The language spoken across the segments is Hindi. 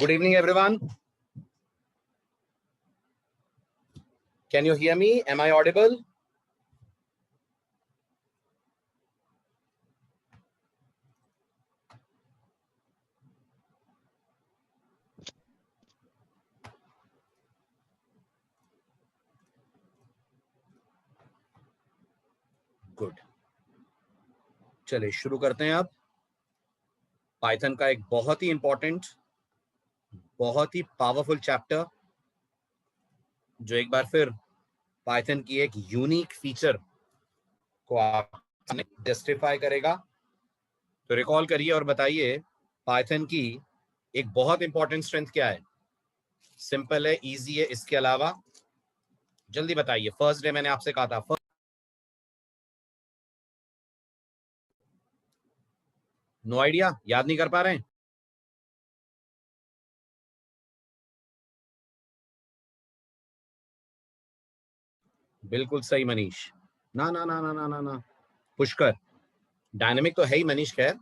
Good evening, everyone. Can you hear me? Am I audible? Good. चलिए शुरू करते हैं अब पाइथन का एक बहुत ही इंपॉर्टेंट, बहुत ही पावरफुल चैप्टर जो एक बार फिर पाइथन की एक यूनिक फीचर को आप जस्टिफाई करेगा। तो रिकॉल करिए और बताइए पाइथन की एक बहुत इंपॉर्टेंट स्ट्रेंथ क्या है। सिंपल है, इजी है, इसके अलावा जल्दी बताइए। फर्स्ट डे मैंने आपसे कहा था, नो आइडिया, याद नहीं कर पा रहे हैं। बिल्कुल सही मनीष। ना ना ना ना ना ना ना पुष्कर, डायनेमिक तो है ही मनीष खैर,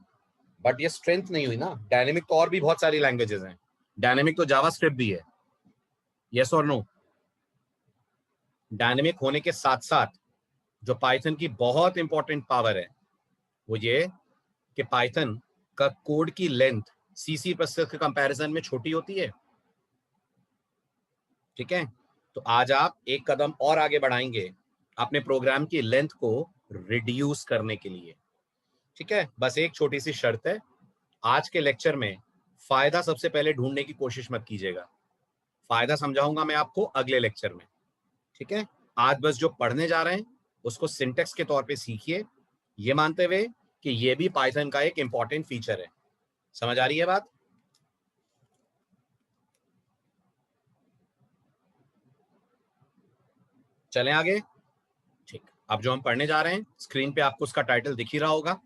बट ये स्ट्रेंथ नहीं हुई ना। डायनेमिक तो और भी बहुत सारी लैंग्वेजेस हैं, डायनेमिक तो जावास्क्रिप्ट भी है। यस और नो? डायनेमिक होने के साथ साथ जो पाइथन की बहुत इंपॉर्टेंट पावर है वो ये कि पाइथन का कोड की लेंथ सीसी प्लस के कंपैरिजन में छोटी होती है। ठीक है, तो आज आप एक कदम और आगे बढ़ाएंगे अपने प्रोग्राम की लेंथ को रिड्यूस करने के लिए। ठीक है, बस एक छोटी सी शर्त है, आज के लेक्चर में फायदा सबसे पहले ढूंढने की कोशिश मत कीजिएगा। फायदा समझाऊंगा मैं आपको अगले लेक्चर में। ठीक है, आज बस जो पढ़ने जा रहे हैं उसको सिंटेक्स के तौर पे सीखिए, ये मानते हुए कि ये भी पाइथन का एक इंपॉर्टेंट फीचर है। समझ आ रही है बात? चलें आगे। ठीक, अब जो हम पढ़ने जा रहे हैं स्क्रीन पे आपको उसका टाइटल दिख ही रहा होगा।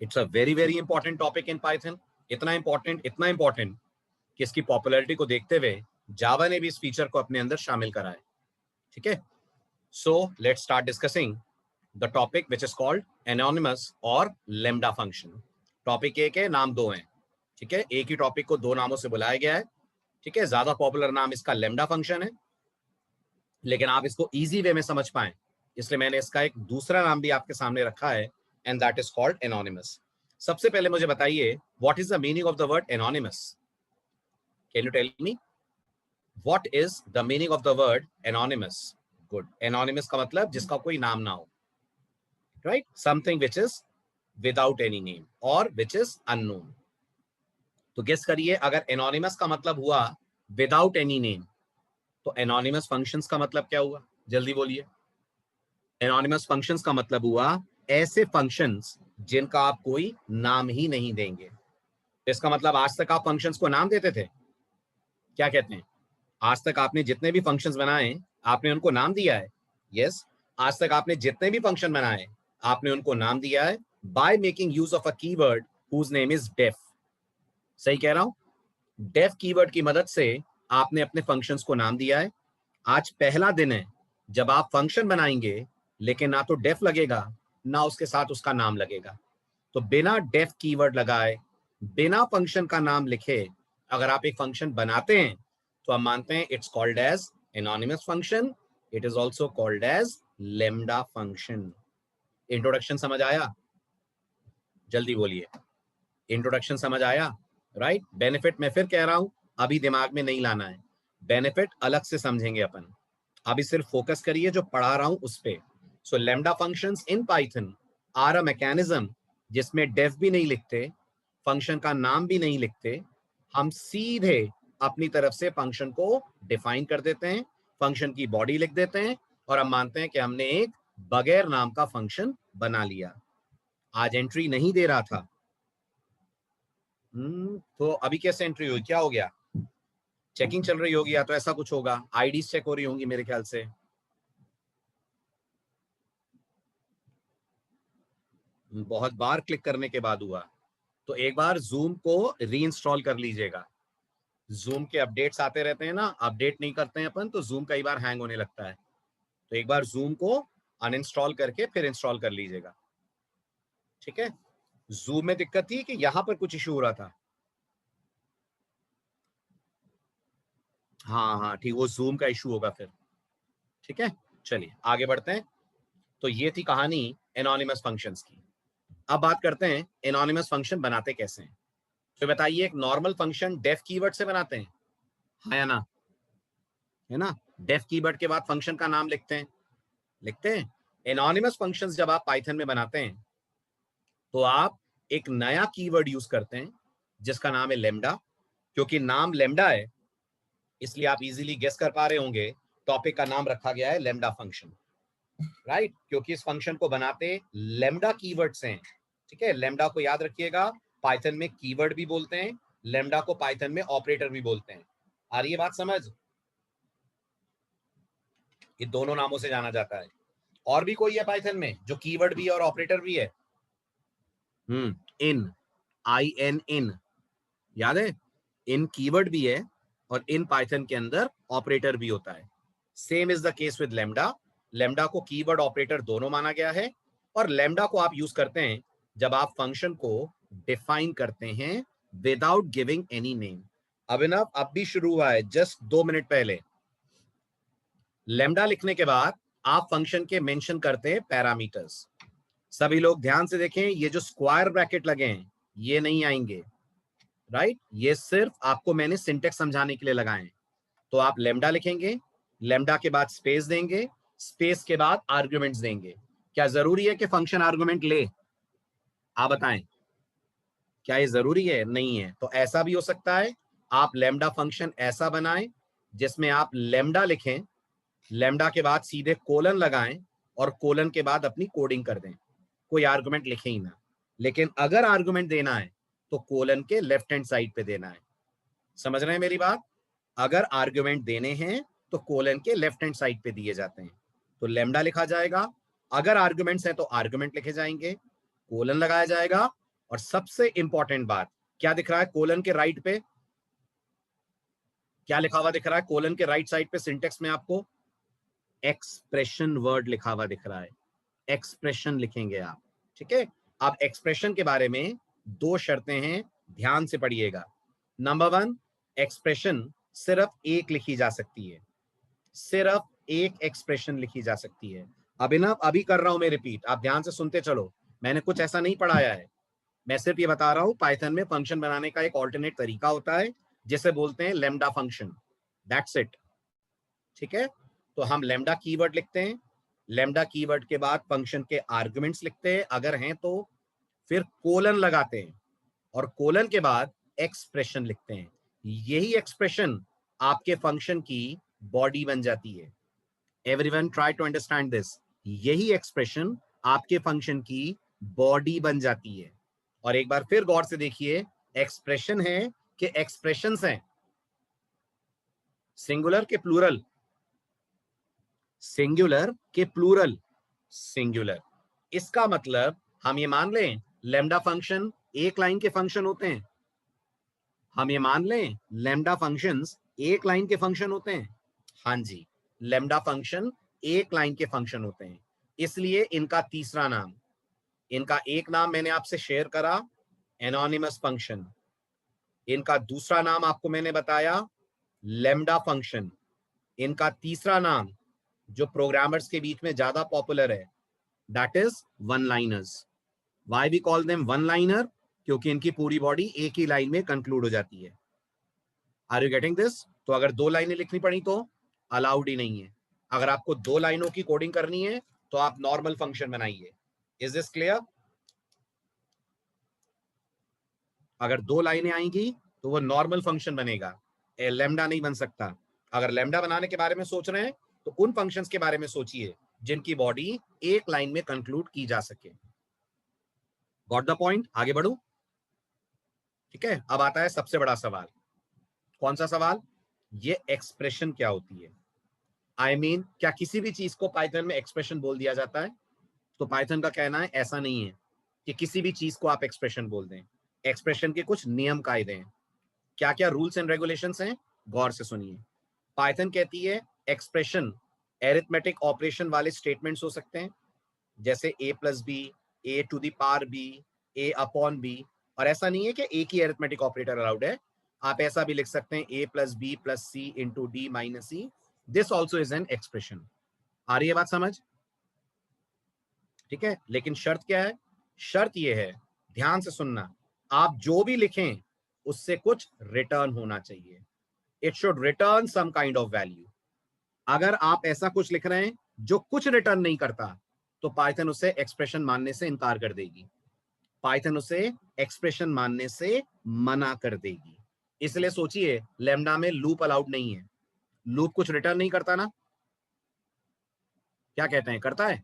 It's a very very important topic in Python. इतना इंपॉर्टेंट कि इसकी पॉपुलैरिटी को देखते हुए जावा ने भी इस फीचर को अपने अंदर शामिल करा है। ठीक है, so let's start discussing the topic which is called anonymous और लेम्डा फंक्शन। टॉपिक एक है, नाम दो हैं। ठीक है, एक ही टॉपिक को दो नामों से बुलाया गया है। ठीक है, ज्यादा पॉपुलर नाम इसका लेम्डा फंक्शन है, लेकिन आप इसको इजी वे में समझ पाए इसलिए मैंने इसका एक दूसरा नाम भी आपके सामने रखा है, and that is called anonymous. सबसे पहले मुझे बताइए, what is the meaning of the word anonymous? Can you tell me what is the meaning of the word anonymous? Good, anonymous का मतलब जिसका कोई नाम ना हो, right? Something which is without any name or which is unknown. तो गेस करिए, अगर एनोनिमस का मतलब हुआ विदाउट एनी नेम, तो एनोनिमस फंक्शंस का मतलब क्या हुआ? जल्दी बोलिए। एनोनिमस फंक्शंस का मतलब हुआ ऐसे फंक्शंस जिनका आप कोई नाम ही नहीं देंगे। इसका मतलब आज तक आप फंक्शंस को नाम देते थे? क्या कहते हैं? आज तक आपने जितने भी फंक्शंस बनाए आपने उनको नाम दिया है। यस, आज तक आपने जितने भी फंक्शन बनाए आपने उनको नाम दिया है by making use of a keyword whose name is def. सही कह रहा हूं? डेफ कीवर्ड की मदद से आपने अपने फंक्शंस को नाम दिया है। आज पहला दिन है जब आप फंक्शन बनाएंगे लेकिन ना तो डेफ लगेगा ना उसके साथ उसका नाम लगेगा। तो बिना डेफ कीवर्ड लगाए, बिना फंक्शन का नाम लिखे अगर आप एक फंक्शन बनाते हैं तो हम मानते हैं it's called as anonymous function. It is also called as lambda function. Introduction समझ आया? जल्दी बोलिए, इंट्रोडक्शन समझ आया? राइट, बेनिफिट मैं फिर कह रहा हूं, अभी दिमाग में नहीं लाना है, बेनिफिट अलग से समझेंगे अपन। अभी सिर्फ फोकस करिए जो पढ़ा रहा हूं उस पे। So lambda functions in Python are a mechanism जिसमें डेफ भी नहीं लिखते, फंक्शन का नाम भी नहीं लिखते, हम सीधे अपनी तरफ से फंक्शन को डिफाइन कर देते हैं, फंक्शन की बॉडी लिख देते हैं और हम मानते हैं कि हमने एक बगैर नाम का फंक्शन बना लिया। आज एंट्री नहीं दे रहा था। तो अभी कैसे एंट्री हुई? क्या हो गया? चेकिंग चल रही होगी या तो ऐसा कुछ होगा, आईडी चेक हो रही होंगी मेरे ख्याल से। बहुत बार क्लिक करने के बाद हुआ, तो एक बार जूम को रीइंस्टॉल कर लीजिएगा। जूम के अपडेट्स आते रहते हैं ना, अपडेट नहीं करते हैं अपन तो जूम कई बार हैंग होने लगता है। तो एक बार जूम को अनइंस्टॉल करके फिर इंस्टॉल कर लीजिएगा। ठीक है, जूम में दिक्कत थी कि यहां पर कुछ इशू हो रहा था। हाँ हाँ ठीक, वो जूम का इशू होगा फिर। ठीक है, चलिए आगे बढ़ते हैं। तो ये थी कहानी एनोनिमस फंक्शंस की। अब बात करते हैं एनोनिमस फंक्शन बनाते कैसे हैं। तो बताइए, एक नॉर्मल फंक्शन डेफ कीवर्ड से बनाते हैं, हाँ या ना? है ना? डेफ कीवर्ड के बाद फंक्शन का नाम लिखते हैं, लिखते हैं। एनोनिमस फंक्शंस जब आप पाइथन में बनाते हैं तो आप एक नया कीवर्ड यूज करते हैं जिसका नाम है लेमडा। क्योंकि नाम लेमडा है इसलिए आप इजीली गेस कर पा रहे होंगे, टॉपिक का नाम रखा गया है लेमडा फंक्शन, राइट? क्योंकि इस फंक्शन को बनाते लेमडा कीवर्ड से हैं। ठीक है, लेमडा को याद रखिएगा, पाइथन में कीवर्ड भी बोलते हैं, लेमडा को पाइथन में ऑपरेटर भी बोलते हैं। आ रही है बात समझ? ये दोनों नामों से जाना जाता है। और भी कोई है पाइथन में जो कीवर्ड भी है और ऑपरेटर भी है? इन, IN, याद है? इन कीवर्ड भी है और इन पाइथन के अंदर ऑपरेटर भी होता है। Same is the case with lambda. Lambda को कीवर्ड ऑपरेटर दोनों माना गया है, और लेमडा को आप यूज करते हैं जब आप फंक्शन को डिफाइन करते हैं विदाउट गिविंग एनी नेम। अभिनव अब भी शुरू हुआ है, जस्ट 2 मिनट पहले। लेमडा लिखने के बाद आप फंक्शन के मेंशन करते हैं पैरामीटर्स। सभी लोग ध्यान से देखें, ये जो स्क्वायर ब्रैकेट लगे हैं ये नहीं आएंगे, राइट? ये सिर्फ आपको मैंने सिंटेक्स समझाने के लिए लगाए हैं। तो आप लेमडा लिखेंगे, लेमडा के बाद स्पेस देंगे, स्पेस के बाद आर्ग्यूमेंट्स देंगे। क्या जरूरी है कि फंक्शन आर्गुमेंट ले? आप बताएं, क्या ये जरूरी है? नहीं है। तो ऐसा भी हो सकता है, आप लेमडा फंक्शन ऐसा बनाएं जिसमें आप लेमडा लिखें, लेमडा के बाद सीधे कोलन लगाएं और कोलन के बाद अपनी कोडिंग कर दें, कोई आर्गुमेंट लिखे ही ना। लेकिन अगर आर्गुमेंट देना है तो कोलन के लेफ्ट हैंड साइड पे देना है। समझ रहे हैं मेरी बात? अगर आर्गुमेंट देने हैं तो कोलन के लेफ्ट हैंड साइड पे दिए जाते हैं, तो लेमडा लिखा जाएगा। अगर आर्गुमेंट्स हैं तो आर्गुमेंट लिखे जाएंगे, कोलन लगाया जाएगा। और सबसे इंपॉर्टेंट बात, क्या दिख रहा है कोलन के राइट पे? क्या लिखा हुआ दिख रहा है कोलन के राइट साइड पे सिंटेक्स में? आपको एक्सप्रेशन वर्ड लिखा हुआ दिख रहा है, एक्सप्रेशन लिखेंगे आप। ठीक है, अब एक्सप्रेशन के बारे में 2 शर्तें हैं, ध्यान से पढ़िएगा। नंबर 1, एक्सप्रेशन सिर्फ एक लिखी जा सकती है, सिर्फ एक एक्सप्रेशन लिखी जा सकती है। अभिनव अभी कर रहा हूं मैं रिपीट, आप ध्यान से सुनते चलो, मैंने कुछ ऐसा नहीं पढ़ाया है, मैं सिर्फ ये बता रहा हूं पाइथन में फंक्शन बनाने का एक ऑल्टरनेट तरीका होता है जिसे बोलते हैं लेमडा फंक्शन, दैट्स इट। ठीक है, तो हम लेमडा कीवर्ड लिखते हैं, लेमडा कीवर्ड के बाद फंक्शन के आर्गुमेंट्स लिखते हैं अगर हैं तो, फिर कोलन लगाते हैं और कोलन के बाद एक्सप्रेशन लिखते हैं। यही एक्सप्रेशन आपके फंक्शन की बॉडी बन जाती है। Everyone try to understand this, यही एक्सप्रेशन आपके फंक्शन की बॉडी बन जाती है। और एक बार फिर गौर से देखिए, एक्सप्रेशन है कि एक्सप्रेशंस हैं, सिंगुलर के प्लूरल? सिंगुलर के प्लूरल? सिंगुलर। इसका मतलब हम ये मान लें लेमडा फंक्शन एक लाइन के फंक्शन होते हैं, हम ये मान लें लेमडा फंक्शंस एक लाइन के फंक्शन होते हैं। हाँ जी, लेमडा फंक्शन एक लाइन के फंक्शन होते हैं, इसलिए इनका तीसरा नाम, इनका एक नाम मैंने आपसे शेयर करा, एनोनिमस फंक्शन। इनका दूसरा नाम आपको मैंने बताया, लेमडा फंक्शन। इनका तीसरा नाम जो प्रोग्रामर्स के बीच में ज्यादा पॉपुलर है, that is one liners. Why we call them one liner? क्योंकि इनकी पूरी बॉडी एक ही लाइन में कंक्लूड हो जाती है। Are you getting this? तो अगर 2 लाइनें लिखनी पड़ी तो अलाउड ही नहीं है। अगर आपको 2 लाइनों की कोडिंग करनी है तो आप नॉर्मल फंक्शन बनाइए। Is this clear? अगर 2 लाइनें आएंगी तो वो नॉर्मल फंक्शन बनेगा, लेमडा नहीं बन सकता। अगर लेमडा बनाने के बारे में सोच रहे हैं तो उन फंक्शंस के बारे में सोचिए जिनकी बॉडी एक लाइन में कंक्लूड की जा सके। Got the point? आगे बढ़ू? ठीक है, अब आता है सबसे बड़ा सवाल। कौन सा सवाल? ये एक्सप्रेशन क्या होती है? आई मीन क्या किसी भी चीज को पाइथन में एक्सप्रेशन बोल दिया जाता है? तो पाइथन का कहना है ऐसा नहीं है कि किसी भी चीज को आप एक्सप्रेशन बोल दें। एक्सप्रेशन के कुछ नियम कायदे हैं। क्या क्या रूल्स एंड रेगुलेशंस हैं, गौर से सुनिए। पाइथन कहती है एक्सप्रेशन एरिथमेटिक ऑपरेशन वाले स्टेटमेंट्स हो सकते हैं, जैसे a plus b, a to the power b, a upon b। और ऐसा नहीं है कि एक ही एरिथमेटिक ऑपरेटर अलाउड है, आप ऐसा भी लिख सकते हैं a plus B plus C into D minus E, this also is an expression. आ रही है बात समझ? ठीक है, लेकिन शर्त क्या है? शर्त यह है, ध्यान से सुनना, आप जो भी लिखें उससे कुछ रिटर्न होना चाहिए। It should return some kind of value. अगर आप ऐसा कुछ लिख रहे हैं जो कुछ रिटर्न नहीं करता, तो पाइथन उसे एक्सप्रेशन मानने से इनकार कर देगी, पाइथन उसे एक्सप्रेशन मानने से मना कर देगी। इसलिए सोचिए, लैम्डा में लूप अलाउड नहीं है। लूप कुछ रिटर्न नहीं करता ना? क्या कहते हैं, करता है?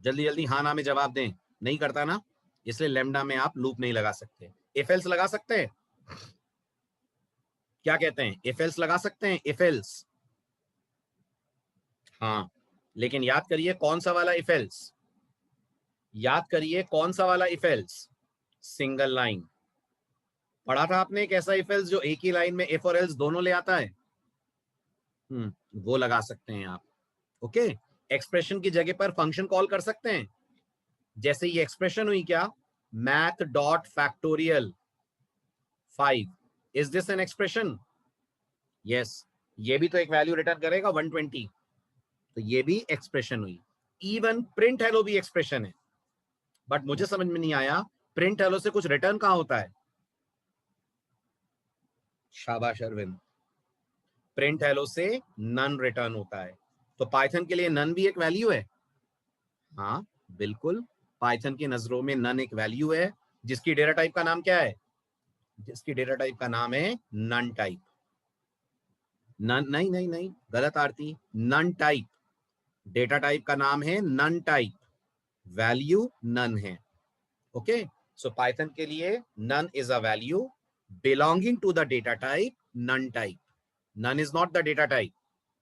जल्दी जल्दी हाँ ना में जवाब दें। नहीं करता ना, इसलिए लैम्डा में आप लूप नहीं लगा सकते। इफ एल्स लगा सकते हैं? क्या कहते हैं, इफ एल्स लगा सकते हैं? इफ एल्स, हाँ, लेकिन याद करिए कौन सा वाला इफ एल्स, याद करिए कौन सा वाला इफ एल्स, सिंगल लाइन। पढ़ा था आपने एक ऐसा इफ एल्स जो एक ही लाइन में इफ और एल्स दोनों ले आता है। वो लगा सकते हैं आप। ओके, एक्सप्रेशन की जगह पर फंक्शन कॉल कर सकते हैं। जैसे ये एक्सप्रेशन हुई क्या, math dot factorial 5, is this an expression? Yes, ये भी तो एक वैल्यू रिटर्न करेगा 120, तो ये भी एक्सप्रेशन हुई। इवन प्रिंट हेलो भी एक्सप्रेशन है, बट मुझे समझ में नहीं आया प्रिंट हेलो से कुछ रिटर्न कहां होता है? शाबाश अरविंद, प्रिंट हेलो से नन रिटर्न होता है। तो पाइथन के लिए नन भी एक वैल्यू है। हाँ बिल्कुल, पाइथन की नजरों में नन एक वैल्यू है, जिसकी डेटा टाइप का नाम क्या है? जिसकी डेटा टाइप का नाम है नन टाइप। नन नहीं नहीं नहीं, गलत Aarti, none type. Data type का नाम है नन टाइप, वैल्यू नन है। ओके, सो पाइथन के लिए none is a value belonging to the data type none type. None is not the data type,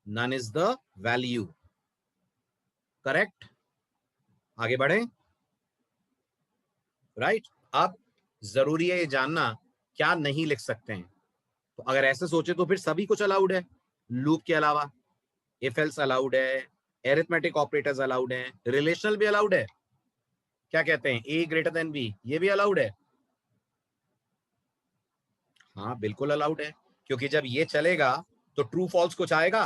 none is the value. Correct, आगे बढ़े। राइट, अब जरूरी है ये जानना क्या नहीं लिख सकते हैं। तो अगर ऐसे सोचे तो फिर सभी कुछ अलाउड है, लूप के अलावा। इफ एल्स अलाउड है, एरिथमेटिक ऑपरेटर्स अलाउड है, रिलेशनल भी अलाउड है। क्या कहते हैं, ए ग्रेटर देन बी, ये भी अलाउड है। हाँ बिल्कुल अलाउड है, क्योंकि जब ये चलेगा तो ट्रू फॉल्स कुछ आएगा,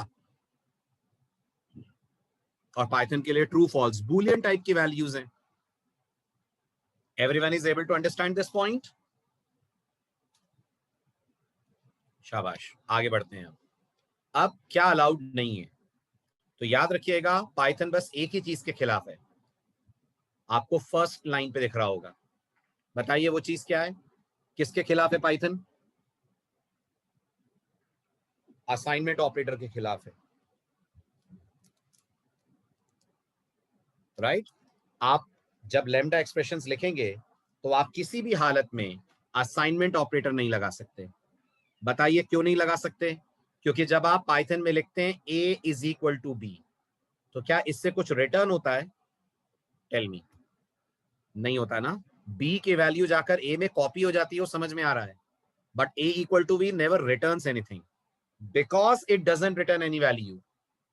और पाइथन के लिए ट्रू फॉल्स बूलियन टाइप की वैल्यूज हैं। Everyone is able to understand this point? शाबाश, आगे बढ़ते हैं। अब क्या अलाउड नहीं है, तो याद रखिएगा पाइथन बस एक ही चीज के खिलाफ है, आपको फर्स्ट लाइन पे दिख रहा होगा। बताइए वो चीज क्या है, किसके खिलाफ है पाइथन? असाइनमेंट ऑपरेटर के खिलाफ है। राइट, आप जब लैम्डा एक्सप्रेशंस लिखेंगे तो आप किसी भी हालत में असाइनमेंट ऑपरेटर नहीं लगा सकते। बताइए क्यों नहीं लगा सकते? क्योंकि जब आप पाइथन में लिखते हैं a is equal to b, तो क्या इससे कुछ रिटर्न होता है? टेल मी, नहीं होता ना। b की वैल्यू जाकर a में कॉपी हो जाती है, वो समझ में आ रहा है, but a equal to b never returns anything because it doesn't return any value.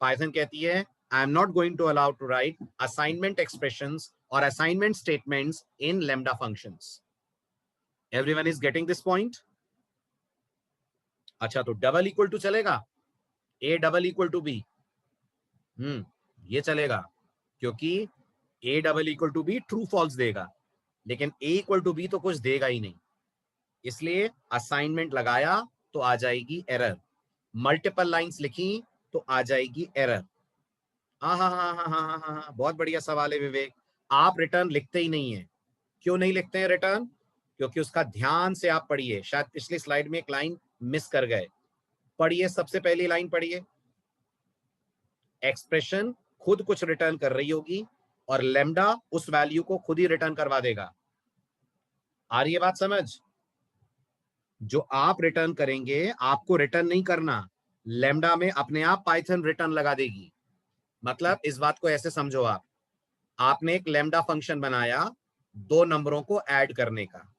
Python कहती है I am not going to allow to write assignment expressions और assignment statements in lambda functions. Everyone is getting this point? अच्छा, तो डबल इक्वल टू चलेगा, a double equal to b? ये चलेगा, क्योंकि a double equal to B true false देगा, लेकिन a इक्वल टू बी तो कुछ देगा ही नहीं। इसलिए असाइनमेंट लगाया तो आ जाएगी एरर, मल्टीपल लाइंस लिखी तो आ जाएगी एरर। हाँ हाँ हाँ हाँ हाँ हाँ हाँ हाँ, बहुत बढ़िया सवाल है विवेक। आप रिटर्न लिखते ही नहीं है। क्यों नहीं लिखते हैं रिटर्न? क्योंकि उसका ध्यान से आप पढ़िए, शायद पिछली स्लाइड में एक लाइन मिस कर गए। पढ़िए, सबसे पहली लाइन पढ़िए। एक्सप्रेशन खुद कुछ रिटर्न कर रही होगी और लैम्डा उस वैल्यू को खुद ही रिटर्न करवा देगा। आ रही है बात समझ? जो आप रिटर्न करेंगे आपको रिटर्न नहीं करना, लैम्डा में अपने आप पाइथन रिटर्न लगा देगी। मतलब इस बात को ऐसे समझो, आप आपने एक लैम्डा फंक्शन बनाया दो नंबरों को ऐड करने का।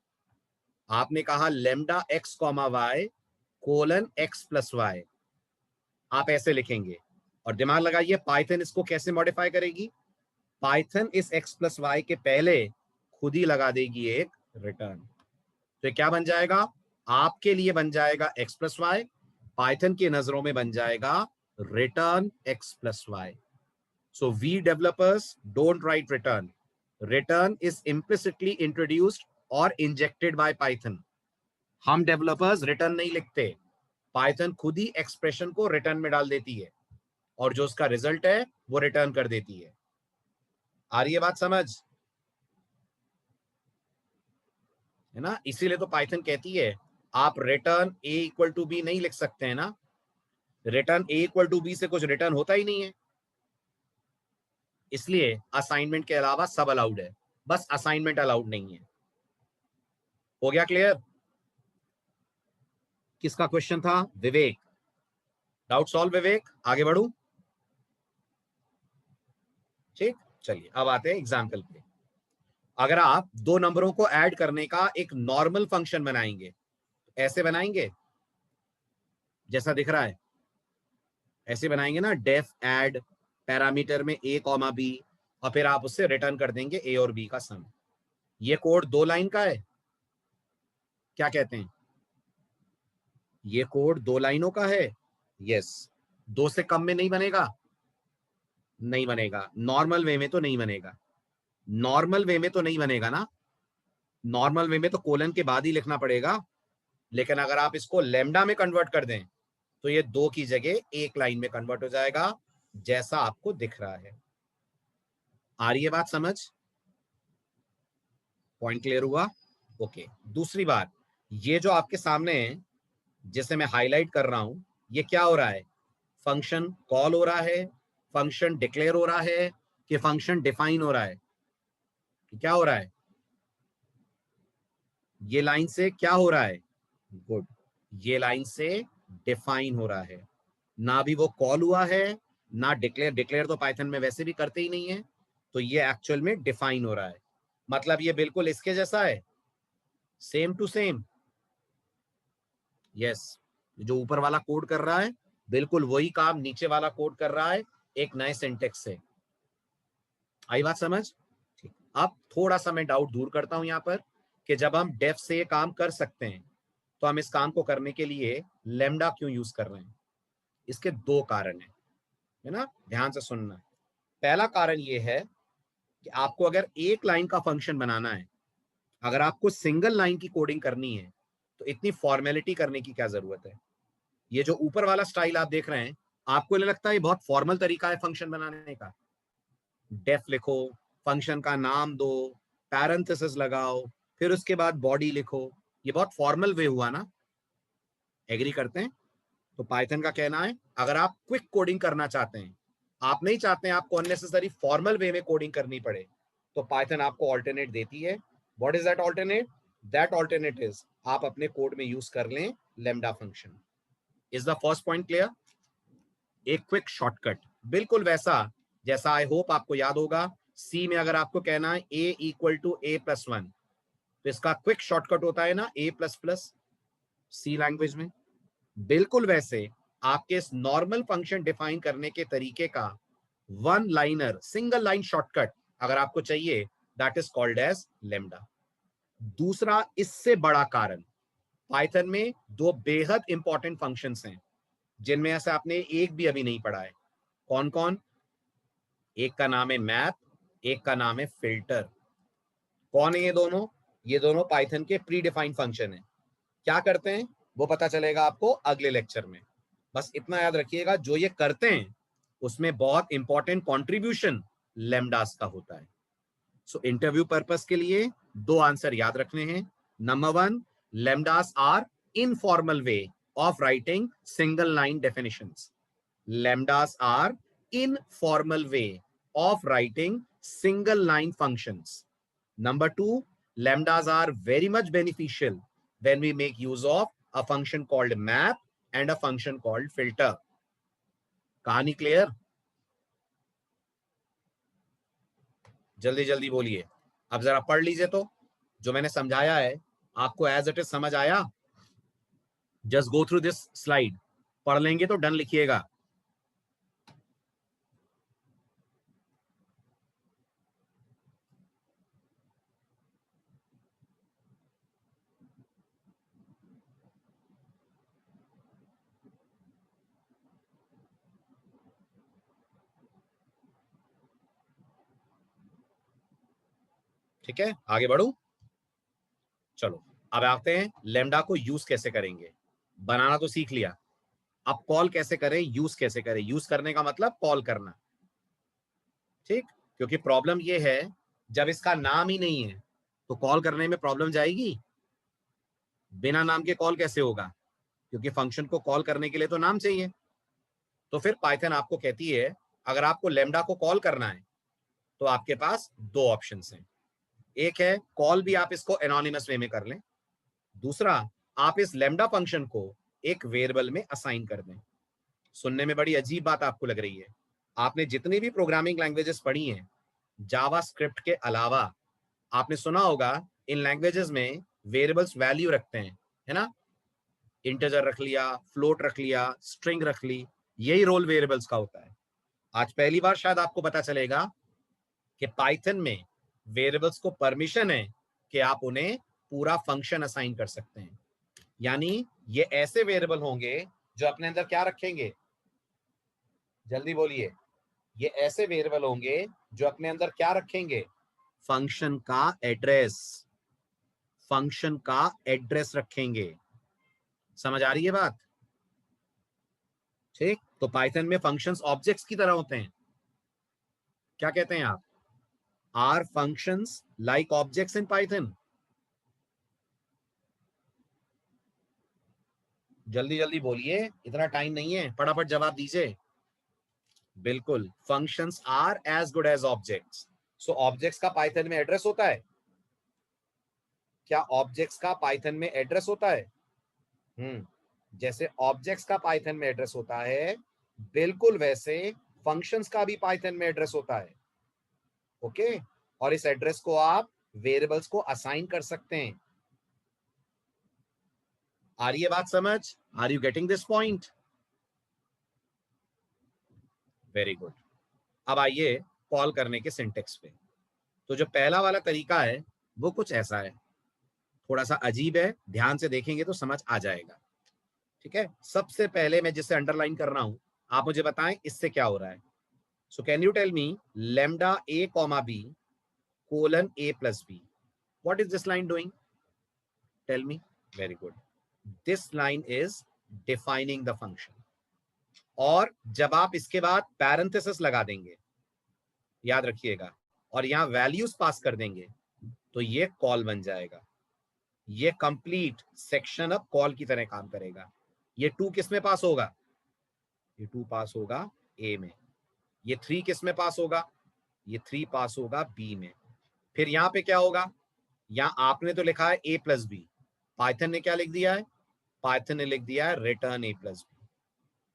आपने कहा lambda x comma y colon x plus y, आप ऐसे लिखेंगे, और दिमाग लगाइए पाइथन इसको कैसे मॉडिफाई करेगी। पाइथन इस एक्स प्लस वाई के पहले खुद ही लगा देगी एक रिटर्न। तो क्या बन जाएगा, आपके लिए बन जाएगा x प्लस वाई, पाइथन की नजरों में बन जाएगा return x plus y. So we developers don't write return. Return is implicitly introduced or injected by Python. हम डेवलपर्स रिटर्न नहीं लिखते, पाइथन खुद ही एक्सप्रेशन को रिटर्न में डाल देती है और जो उसका रिजल्ट है वो रिटर्न कर देती है. आ रही है बात समझ, है ना? इसीलिए तो पाइथन कहती है आप return a equal to b नहीं लिख सकते हैं ना. Return a equal to b से कुछ रिटर्न होता ही नहीं है. इसलिए असाइनमेंट के अलावा सब अलाउड है, बस असाइनमेंट अलाउड नहीं है. हो गया क्लियर? किसका क्वेश्चन था? विवेक. डाउट सॉल्व विवेक, आगे बढ़ू. ठीक, चलिए अब आते हैं एग्जाम्पल पे. अगर आप दो नंबरों को ऐड करने का एक नॉर्मल फंक्शन बनाएंगे, ऐसे बनाएंगे जैसा दिख रहा है, ऐसे बनाएंगे ना, डेफ ऐड पैरामीटर में a कॉमा बी, और फिर आप उससे रिटर्न कर देंगे a और b का सम. ये कोड 2 लाइन का है, क्या कहते हैं? ये कोड 2 लाइनों का है. यस. 2 से कम में नहीं बनेगा, नहीं बनेगा. नॉर्मल वे में तो नहीं बनेगा, नॉर्मल वे में तो नहीं बनेगा ना. नॉर्मल वे में तो कोलन के बाद ही लिखना पड़ेगा. लेकिन अगर आप इसको लेमडा में कन्वर्ट कर दें तो ये 2 की जगह 1 लाइन में कन्वर्ट हो जाएगा, जैसा आपको दिख रहा है. आ रही है बात समझ? पॉइंट क्लियर हुआ? ओके. दूसरी बात, ये जो आपके सामने है जिसे मैं हाईलाइट कर रहा हूं, ये क्या हो रहा है? फंक्शन कॉल हो रहा है, फंक्शन डिक्लेयर हो रहा है, कि फंक्शन डिफाइन हो रहा है? क्या हो रहा है? ये लाइन से क्या हो रहा है? गुड. ये लाइन से डिफाइन हो रहा है. ना भी वो कॉल हुआ है ना डिक्लेयर. डिक्लेयर तो पाइथन में वैसे भी करते ही नहीं है, तो ये एक्चुअल में डिफाइन हो रहा है. मतलब ये बिल्कुल इसके जैसा है, सेम टू सेम. यस. जो ऊपर वाला कोड कर रहा है बिल्कुल वही काम नीचे वाला कोड कर रहा है, एक नए सिंटेक्स से. आई बात समझ? ठीक. अब थोड़ा सा मैं डाउट दूर करता हूं यहां पर, कि जब हम डेफ से ये काम कर सकते हैं तो हम इस काम को करने के लिए लेमडा क्यों यूज कर रहे हैं? इसके 2 कारण है ना, ध्यान से सुनना. पहला कारण ये है कि आपको अगर एक लाइन का फंक्शन बनाना है, अगर आपको सिंगल लाइन की कोडिंग करनी है, तो इतनी फॉर्मेलिटी करने की क्या जरूरत है? ये जो ऊपर वाला स्टाइल आप देख रहे हैं, आपको लगता है ये बहुत फॉर्मल तरीका है फंक्शन बनाने का? डेफ लिखो, फंक्शन का नाम दो, पैरेंथेसिस लगाओ, फिर उसके बाद बॉडी लिखो. ये बहुत फॉर्मल वे हुआ ना? एग्री करते हैं? तो पाइथन का कहना है अगर आप क्विक कोडिंग करना चाहते हैं, आप नहीं चाहते हैं आपको अननेसेसरी फॉर्मल वे में कोडिंग करनी पड़े, तो पाइथन आपको ऑल्टरनेट देती है. What is that alternate? That alternate is आप अपने कोड में यूज कर लें lambda function. Is the first point clear? एक क्विक शॉर्टकट, बिल्कुल वैसा जैसा आई होप आपको याद होगा, सी में अगर आपको कहना है a equal to a plus 1, तो इसका क्विक शॉर्टकट होता है ना a plus plus, C language में. बिल्कुल वैसे आपके इस नॉर्मल फंक्शन डिफाइन करने के तरीके का one liner single line shortcut अगर आपको चाहिए, that is called as lambda. दूसरा इससे बड़ा कारण, पाइथन में 2 बेहद इंपॉर्टेंट फंक्शंस हैं जिनमें से आपने एक भी अभी नहीं पढ़ा है. कौन कौन? एक का नाम है मैप, एक का नाम है फिल्टर. कौन है ये दोनों? ये दोनों पाइथन के प्री डिफाइंड फंक्शन है. क्या करते हैं वो पता चलेगा आपको अगले लेक्चर में. बस इतना याद रखिएगा, जो ये करते हैं उसमें बहुत इंपॉर्टेंट कंट्रीब्यूशन लेमडास का होता है. सो इंटरव्यू पर्पस के लिए 2 आंसर याद रखने हैं. Number 1, lambdas are informal way of writing single line definitions. Lambdas are informal way of writing single line functions. Number 2, lambdas are very much beneficial when we make use of a function called map and a function called filter. कहानी क्लियर? जल्दी जल्दी बोलिए. अब जरा पढ़ लीजिए तो, जो मैंने समझाया है आपको एज इट इज समझ आया? Just go through this slide. पढ़ लेंगे तो डन लिखिएगा. ठीक है, आगे बढ़ू। चलो अब आते हैं लेमडा को यूज कैसे करेंगे। बनाना तो सीख लिया, अब कॉल कैसे करें, यूज कैसे करें। यूज करने का मतलब कॉल करना, ठीक। क्योंकि प्रॉब्लम ये है, जब इसका नाम ही नहीं है तो कॉल करने में प्रॉब्लम जाएगी। बिना नाम के कॉल कैसे होगा, क्योंकि फंक्शन को कॉल करने के लिए तो नाम चाहिए। तो फिर पाइथन आपको कहती है, अगर आपको लेमडा को कॉल करना है तो आपके पास दो ऑप्शंस हैं। एक है कॉल भी आप इसको एनोनिमस वे में कर लें, दूसरा आप इस लेमडा फंक्शन को एक वेरिएबल में असाइन कर दें। सुनने में बड़ी अजीब बात आपको लग रही है, आपने जितनी भी प्रोग्रामिंग लैंग्वेजेस पढ़ी हैं जावा स्क्रिप्ट के अलावा, आपने सुना होगा इन लैंग्वेजेस में वेरिएबल्स वैल्यू रखते हैं, है ना। इंटीजर रख लिया, फ्लोट रख लिया, स्ट्रिंग रख ली, यही रोल वेरिएबल्स का होता है। आज पहली बार शायद आपको पता चलेगा कि पाइथन में वेरिएबल्स को परमिशन है कि आप उन्हें पूरा फंक्शन असाइन कर सकते हैं। यानी ये ऐसे वेरिएबल होंगे जो अपने अंदर क्या रखेंगे, जल्दी बोलिए। ये ऐसे वेरिएबल होंगे जो अपने अंदर क्या रखेंगे, फंक्शन का एड्रेस, फंक्शन का एड्रेस रखेंगे। समझ आ रही है बात, ठीक। तो पाइथन में फंक्शंस ऑब्जेक्ट्स की तरह होते हैं। क्या कहते हैं आप, are functions like objects in Python. जल्दी जल्दी बोलिए, इतना टाइम नहीं है, फटाफट जवाब दीजिए। बिल्कुल, functions are as good as objects. So objects का पाइथन में एड्रेस होता है। क्या ऑब्जेक्ट्स का पाइथन में एड्रेस होता है? जैसे ऑब्जेक्ट्स का पाइथन में एड्रेस होता है, बिल्कुल वैसे फंक्शंस का भी पाइथन में एड्रेस होता है। ओके, और इस एड्रेस को आप वेरिएबल्स को असाइन कर सकते हैं। आ रही है बात समझ, are you getting this point? Very good. अब आइए कॉल करने के सिंटेक्स पे। तो जो पहला वाला तरीका है वो कुछ ऐसा है, थोड़ा सा अजीब है, ध्यान से देखेंगे तो समझ आ जाएगा। ठीक है, सबसे पहले मैं जिसे अंडरलाइन कर रहा हूं, आप मुझे बताएं इससे क्या हो रहा है। So can you tell me lambda a comma b colon a plus b, what is this line doing? Tell me. Very good, this line is defining the function. और जब आप इसके बाद पैरेंथेसिस लगा देंगे, याद रखिएगा, और यहां वैल्यूज पास कर देंगे तो ये कॉल बन जाएगा। ये कंप्लीट सेक्शन अब कॉल की तरह काम करेगा। ये 2 किस में पास होगा, ये 2 पास होगा ए में। ये 3 किस में पास होगा, ये 3 पास होगा बी में। फिर यहां पे क्या होगा, यहां आपने तो लिखा है ए प्लस बी, पाइथन ने क्या लिख दिया है, पाइथन ने लिख दिया है रिटर्न ए प्लस बी।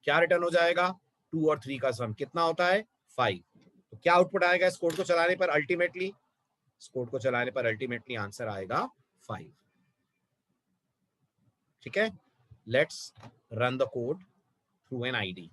क्या रिटर्न हो जाएगा, 2 और 3 का सम कितना होता है, 5। तो क्या आउटपुट आएगा इस कोड को चलाने पर अल्टीमेटली, इस कोड को चलाने पर अल्टीमेटली आंसर आएगा 5। ठीक है, let's run the code through an ID.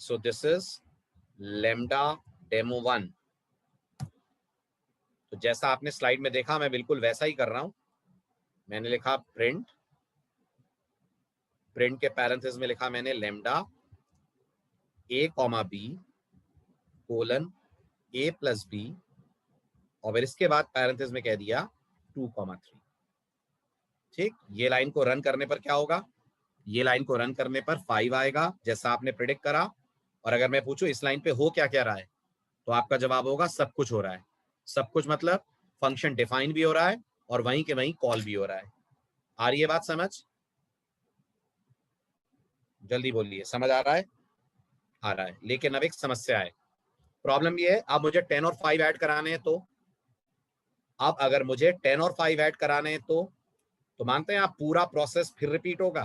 So this is lambda demo 1। तो जैसा आपने स्लाइड में देखा मैं बिल्कुल वैसा ही कर रहा हूं। मैंने लिखा प्रिंट, प्रिंट के पैरेंथेसिस में लिखा मैंने lambda a comma b colon a plus b, और फिर इसके बाद पैरेंथेसिस में कह दिया 2,3। ठीक, ये लाइन को रन करने पर क्या होगा, ये लाइन को रन करने पर 5 आएगा जैसा आपने प्रिडिक्ट करा। और अगर मैं पूछूं इस लाइन पे हो क्या क्या रहा है, तो आपका जवाब होगा सब कुछ हो रहा है। सब कुछ मतलब फंक्शन डिफाइन भी हो रहा है और वहीं के वहीं कॉल भी हो रहा है। आ रही है बात समझ, जल्दी बोलिए, समझ आ रहा है? आ रहा है। लेकिन अब एक समस्या है, प्रॉब्लम ये है, अब मुझे 10 और 5 ऐड कराने हैं, तो अब अगर मुझे 10 और 5 ऐड कराने हैं तो मानते हैं आप पूरा प्रोसेस फिर रिपीट होगा,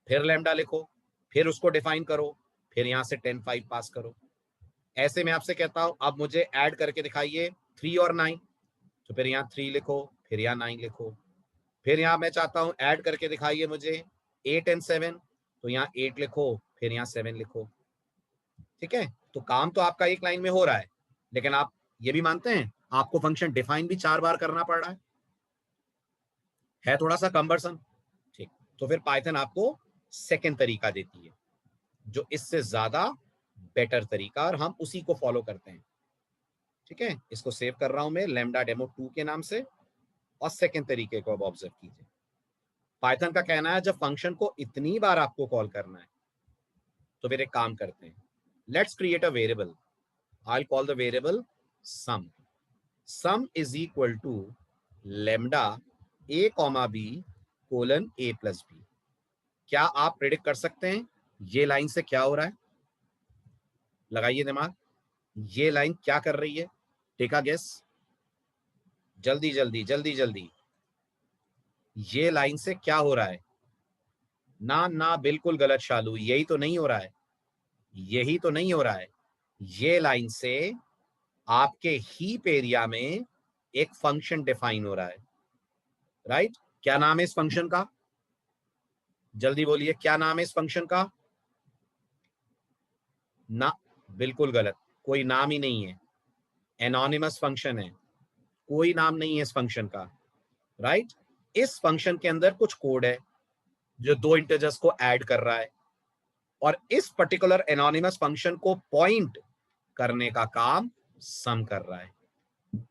फिर लैम्डा लिखो, फिर उसको डिफाइन करो, फिर यहां से 10 5 पास करो। ऐसे में आपसे कहता हूं अब मुझे ऐड करके दिखाइए 3 और 9, तो फिर यहाँ 3 लिखो, फिर यहाँ 9 लिखो। फिर यहाँ मैं चाहता हूं ऐड करके दिखाइए मुझे 8 एंड 7, तो यहाँ 8 लिखो, फिर यहाँ 7 लिखो। ठीक है, तो काम तो आपका एक लाइन में हो रहा है, लेकिन आप ये भी मानते हैं आपको फंक्शन डिफाइन भी 4 बार करना पड़ रहा है थोड़ा सा कम्बरसम। ठीक, तो फिर पाइथन आपको सेकेंड तरीका देती है जो इससे ज्यादा बेटर तरीका, और हम उसी को फॉलो करते हैं। ठीक है, इसको सेव कर रहा हूं मैं लैम्डा डेमो 2 के नाम से, और सेकेंड तरीके को अब ऑब्जर्व कीजिए। पाइथन का कहना है जब फंक्शन को इतनी बार आपको कॉल करना है तो फिर एक काम करते हैं, let's create a variable. I call the variable sum. Sum is equal to lambda a comma b colon a plus b। क्या आप प्रेडिक्ट कर सकते हैं ये लाइन से क्या हो रहा है? लगाइए दिमाग, ये लाइन क्या कर रही है? टेक अ गेस, जल्दी जल्दी जल्दी जल्दी। ये लाइन से क्या हो रहा है? ना ना, बिल्कुल गलत शालू, यही तो नहीं हो रहा है, यही तो नहीं हो रहा है। ये लाइन से आपके हीप एरिया में एक फंक्शन डिफाइन हो रहा है, राइट? क्या नाम है इस फंक्शन का? जल्दी बोलिए, क्या नाम है इस फंक्शन का? ना, बिल्कुल गलत, कोई नाम ही नहीं है, एनोनिमस फंक्शन है, कोई नाम नहीं है इस फंक्शन का, राइट? इस फंक्शन के अंदर कुछ कोड है जो दो इंटीजर्स को ऐड कर रहा है, और इस पर्टिकुलर एनोनिमस फंक्शन को पॉइंट करने का काम सम कर रहा है।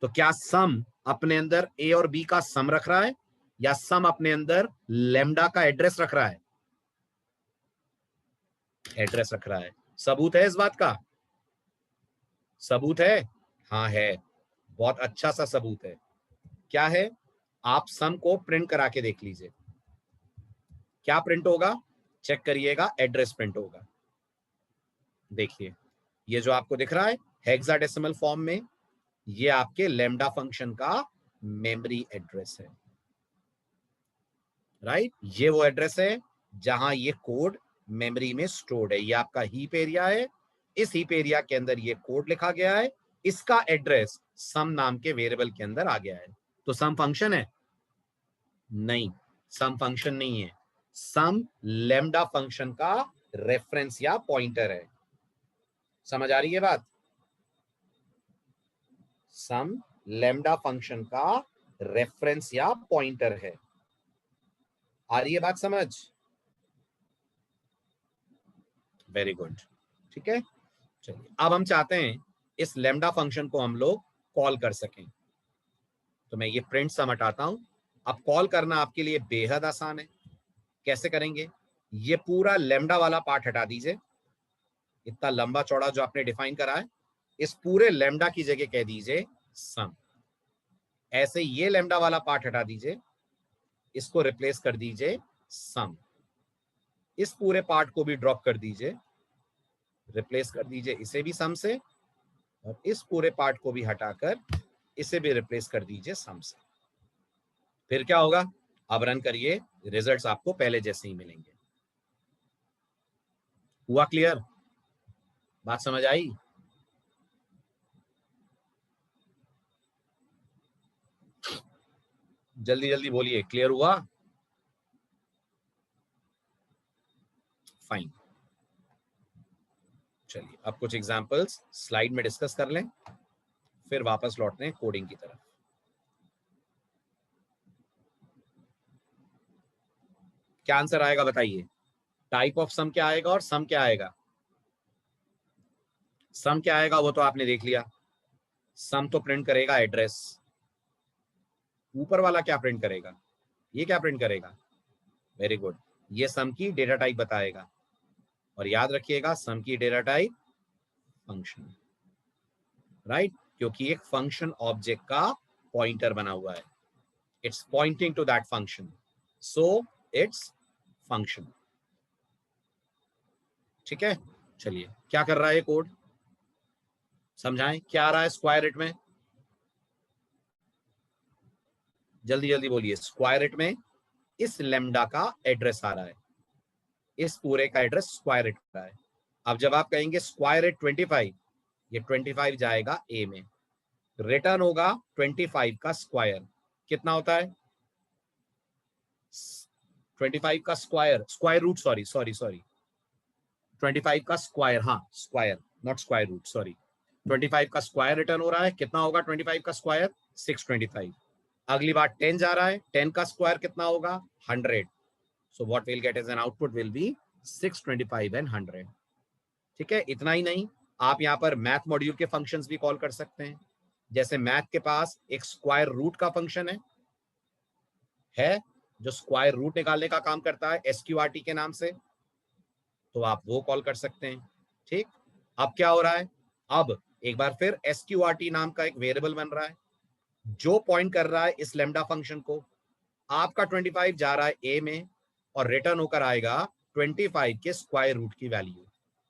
तो क्या सम अपने अंदर ए और बी का सम रख रहा है, या सम अपने अंदर लेमडा का एड्रेस रख रहा है? एड्रेस रख रहा है। सबूत है इस बात का? सबूत है? हाँ है, बहुत अच्छा सा सबूत है। क्या है? आप सम को प्रिंट करा के देख लीजिए, क्या प्रिंट होगा? चेक करिएगा, एड्रेस प्रिंट होगा। देखिए, ये जो आपको दिख रहा है हेक्साडेसिमल फॉर्म में, ये आपके लैम्डा फंक्शन का मेमोरी एड्रेस है, राइट? ये वो एड्रेस है जहां ये कोड मेमोरी में स्टोर्ड है। ये आपका हीप एरिया है, इस हीप एरिया के अंदर ये कोड लिखा गया है, इसका एड्रेस सम नाम के वेरिएबल के अंदर आ गया है। तो सम फंक्शन है? नहीं, सम फंक्शन नहीं है। सम लैम्डा फंक्शन का रेफरेंस या पॉइंटर है। समझ आ रही है बात? सम लैम्डा फंक्शन का रेफरेंस या पॉइंटर है। आ रही है बात समझ? Very good. ठीक है, चलिए अब हम चाहते हैं इस लैम्डा फंक्शन को हम लोग कॉल कर सकें, तो मैं ये प्रिंट सम हटाता हूं। अब कॉल करना आपके लिए बेहद आसान है। कैसे करेंगे? ये पूरा लैम्डा वाला पार्ट हटा दीजिए, इतना लंबा चौड़ा जो आपने डिफाइन करा है, इस पूरे लैम्डा की जगह कह दीजिए सम। ऐसे ये लैम्डा वाला पार्ट हटा दीजिए, इसको रिप्लेस कर दीजिए सम। इस पूरे पार्ट को भी ड्रॉप कर दीजिए, रिप्लेस कर दीजिए इसे भी सम से, और इस पूरे पार्ट को भी हटाकर इसे भी रिप्लेस कर दीजिए सम से। फिर क्या होगा? अब रन करिए, रिजल्ट्स आपको पहले जैसे ही मिलेंगे। हुआ क्लियर? बात समझ आई? जल्दी जल्दी बोलिए, क्लियर हुआ? फाइन। चलिए अब कुछ एग्जांपल्स स्लाइड में डिस्कस कर लें, फिर वापस लौटते हैं कोडिंग की तरफ। क्या आंसर आएगा बताइए? टाइप ऑफ सम क्या आएगा और सम क्या आएगा? सम क्या आएगा वो तो आपने देख लिया, सम तो प्रिंट करेगा एड्रेस। ऊपर वाला क्या प्रिंट करेगा? ये क्या प्रिंट करेगा? वेरी गुड, ये सम की डेटा टाइप बताएगा। और याद रखिएगा सम की डेटा टाइप फंक्शन, राइट? क्योंकि एक फंक्शन ऑब्जेक्ट का पॉइंटर बना हुआ है, it's pointing to that function, so it's function. ठीक है, चलिए क्या कर रहा है कोड? समझाएं क्या आ रहा है स्क्वायर रूट में, जल्दी जल्दी बोलिए। स्क्वायर रूट में इस लेमडा का एड्रेस आ रहा है, इस पूरे का एड्रेस स्क्वायर रूट का है। अब जब आप कहेंगे स्क्वायर रूट 25, ये 25 जाएगा ए में, रिटर्न होगा 25 का स्क्वायर, कितना होता है 25 का square, square root, sorry sorry sorry 25 का स्क्वायर, हाँ square not square root, sorry 25 का स्क्वायर रिटर्न हो रहा है, कितना होगा 25 का स्क्वायर 625। अगली बार 10 जा रहा है, 10 का स्क्वायर कितना होगा 100, so what will get as an output will be 625 and 100। ठीक है, इतना ही नहीं, आप यहाँ पर मैथ मॉड्यूल के फंक्शंस भी कॉल कर सकते हैं। जैसे मैथ के पास एक स्क्वायर रूट का फंक्शन है जो स्क्वायर रूट निकालने का काम करता है SQRT के नाम से, तो आप वो कॉल कर सकते हैं। ठीक, अब क्या हो रहा है, अब एक बार फिर SQRT नाम का एक वेरिएबल बन रहा है जो पॉइंट कर रहा है इस लेमडा फंक्शन को। आपका 25 जा रहा है ए में और रिटर्न होकर आएगा 25 के स्क्वायर रूट की वैल्यू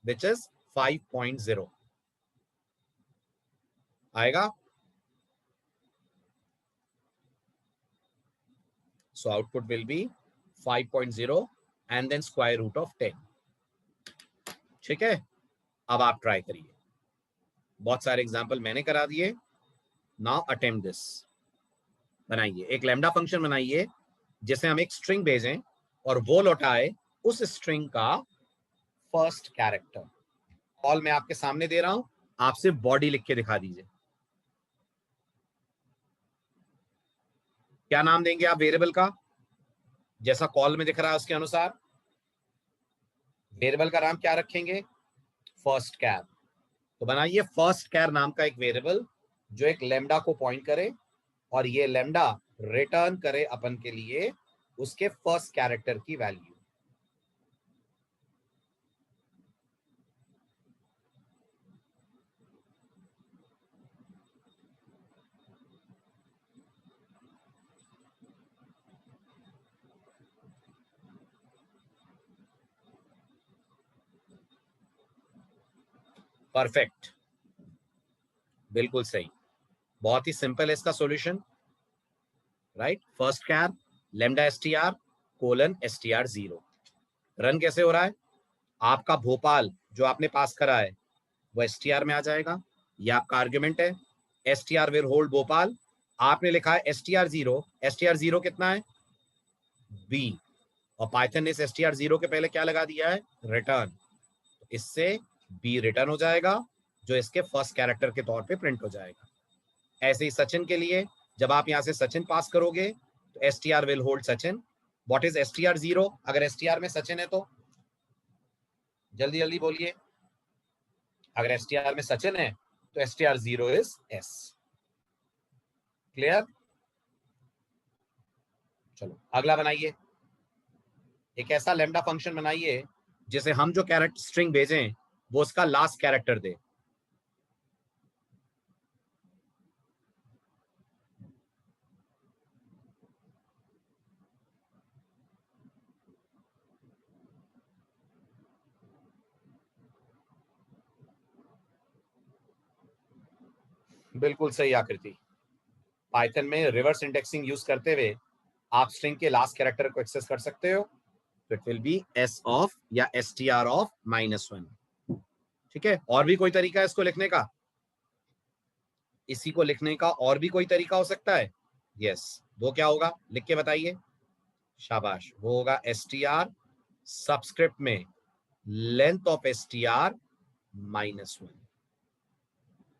विच इज 5.0 आएगा। So output will be 5.0 and then square root of 10। ठीक है, अब आप ट्राई करिए, बहुत सारे एग्जांपल मैंने करा दिए। Now attempt this. बनाइए एक लैम्डा फंक्शन बनाइए जिसे हम एक स्ट्रिंग भेजें और वो लौटाए उस स्ट्रिंग का फर्स्ट कैरेक्टर। कॉल मैं आपके सामने दे रहा हूं, आप सिर्फ बॉडी लिख के दिखा दीजिए। क्या नाम देंगे आप वेरिएबल का, जैसा कॉल में दिख रहा है उसके अनुसार वेरिएबल का नाम क्या रखेंगे, फर्स्ट कैर। तो बनाइए फर्स्ट कैर नाम का एक वेरिएबल जो एक लेमडा को पॉइंट करे और ये लेमडा रिटर्न करे अपन के लिए उसके फर्स्ट कैरेक्टर की वैल्यू। परफेक्ट, बिल्कुल सही, बहुत ही सिंपल है इसका solution, right. First char lambda STR colon STR 0। Run कैसे हो रहा है, आपका भोपाल जो आपने पास करा है वो एसटीआर में आ जाएगा, ये आपका आर्ग्यूमेंट है। एसटीआर विल होल्ड भोपाल, आपने लिखा है एसटीआर जीरो कितना है बी, और पाइथन ने इस एसटीआर 0 के पहले क्या लगा दिया है रिटर्न, तो इससे बी रिटर्न हो जाएगा जो इसके फर्स्ट कैरेक्टर के तौर पे प्रिंट हो जाएगा। ऐसे ही सचिन के लिए जब आप यहां से सचिन पास करोगे तो STR will hold Sachin. What is STR 0, अगर एसटीआर में सचिन है तो जल्दी जल्दी बोलिए, अगर एसटीआर में सचिन है तो एसटीआर 0 इज एस। क्लियर, चलो अगला बनाइए, एक ऐसा लेमडा फंक्शन बनाइए जिसे हम जो कैरेक्टर स्ट्रिंग भेजें वो उसका लास्ट कैरेक्टर दे। बिल्कुल सही आकृति, पाइथन में रिवर्स इंडेक्सिंग यूज करते हुए आप स्ट्रिंग के लास्ट कैरेक्टर को एक्सेस कर सकते हो, तो it will be S of या एस टी आर ऑफ -1। ठीक है, और भी कोई तरीका है इसको लिखने का, इसी को लिखने का और भी कोई तरीका हो सकता है, यस वो क्या होगा लिख के बताइए, शाबाश, वो होगा एस टी आर सबस्क्रिप्ट में length of S T R -1,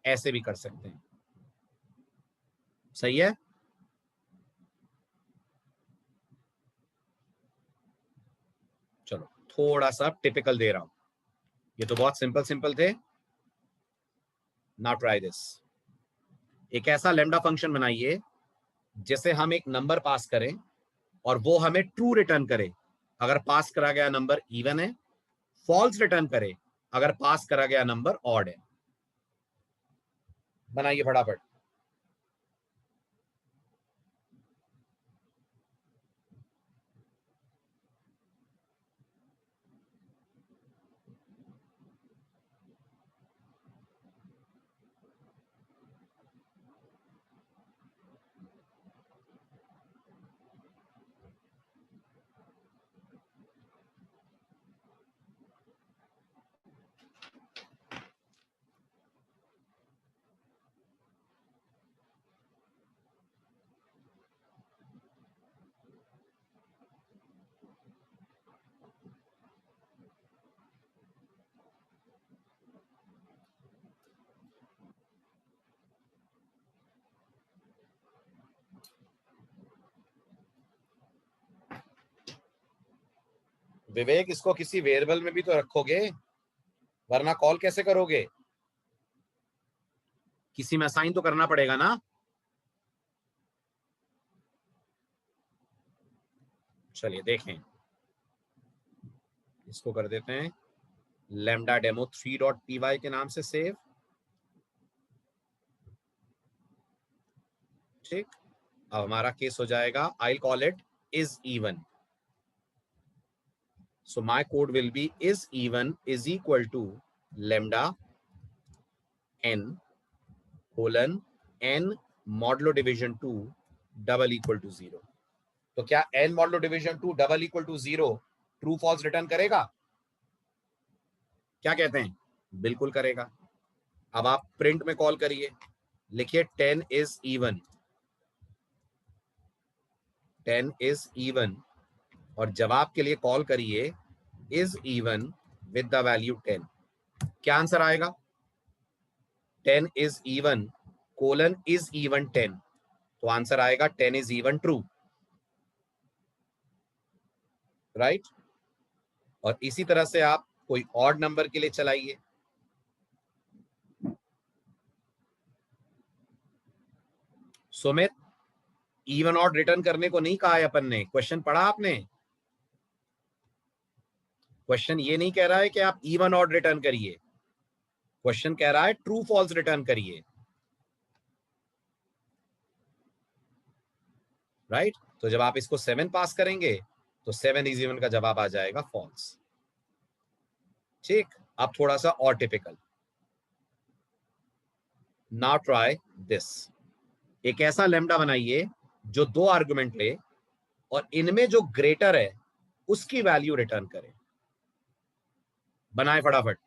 ऐसे भी कर सकते हैं, सही है। चलो थोड़ा सा टिपिकल दे रहा हूं, ये तो बहुत सिंपल सिंपल थे, नाउ ट्राई दिस। एक ऐसा लेमडा फंक्शन बनाइए जिसे हम एक नंबर पास करें और वो हमें ट्रू रिटर्न करे अगर पास करा गया नंबर इवन है, फॉल्स रिटर्न करे अगर पास करा गया नंबर ऑड है। बनाइए फटाफट। विवेक इसको किसी वेरिएबल में भी तो रखोगे, वरना कॉल कैसे करोगे? किसी में असाइन तो करना पड़ेगा ना। चलिए देखें, इसको कर देते हैं lambda demo 3.py के नाम से सेव। ठीक, अब हमारा केस हो जाएगा, I call it is even. So my code will be is even is equal to lambda n colon n modulo division 2 double equal to 0। तो क्या n modulo division 2 double equal to 0 true false return करेगा? क्या कहते हैं? बिल्कुल करेगा। अब आप प्रिंट में कॉल करिए, लिखिए 10 is even, 10 is even, और जवाब के लिए कॉल करिए is even with the value 10। क्या आंसर आएगा? 10 is even colon is even 10, तो आंसर आएगा 10 is even true, राइट। और इसी तरह से आप कोई ऑड नंबर के लिए चलाइए। सुमित, इवन ऑड रिटर्न करने को नहीं कहा है अपन ने, क्वेश्चन पढ़ा आपने? क्वेश्चन ये नहीं कह रहा है कि आप इवन ऑड रिटर्न करिए, क्वेश्चन कह रहा है ट्रू फॉल्स रिटर्न करिए, राइट। तो जब आप इसको 7 पास करेंगे तो 7 इज इवन का जवाब आ जाएगा फॉल्स। ठीक, अब थोड़ा सा और टिपिकल। Now try this. एक ऐसा लैम्डा बनाइए जो 2 आर्गुमेंट ले और इनमें जो ग्रेटर है उसकी वैल्यू रिटर्न करे। बनाए फटाफट।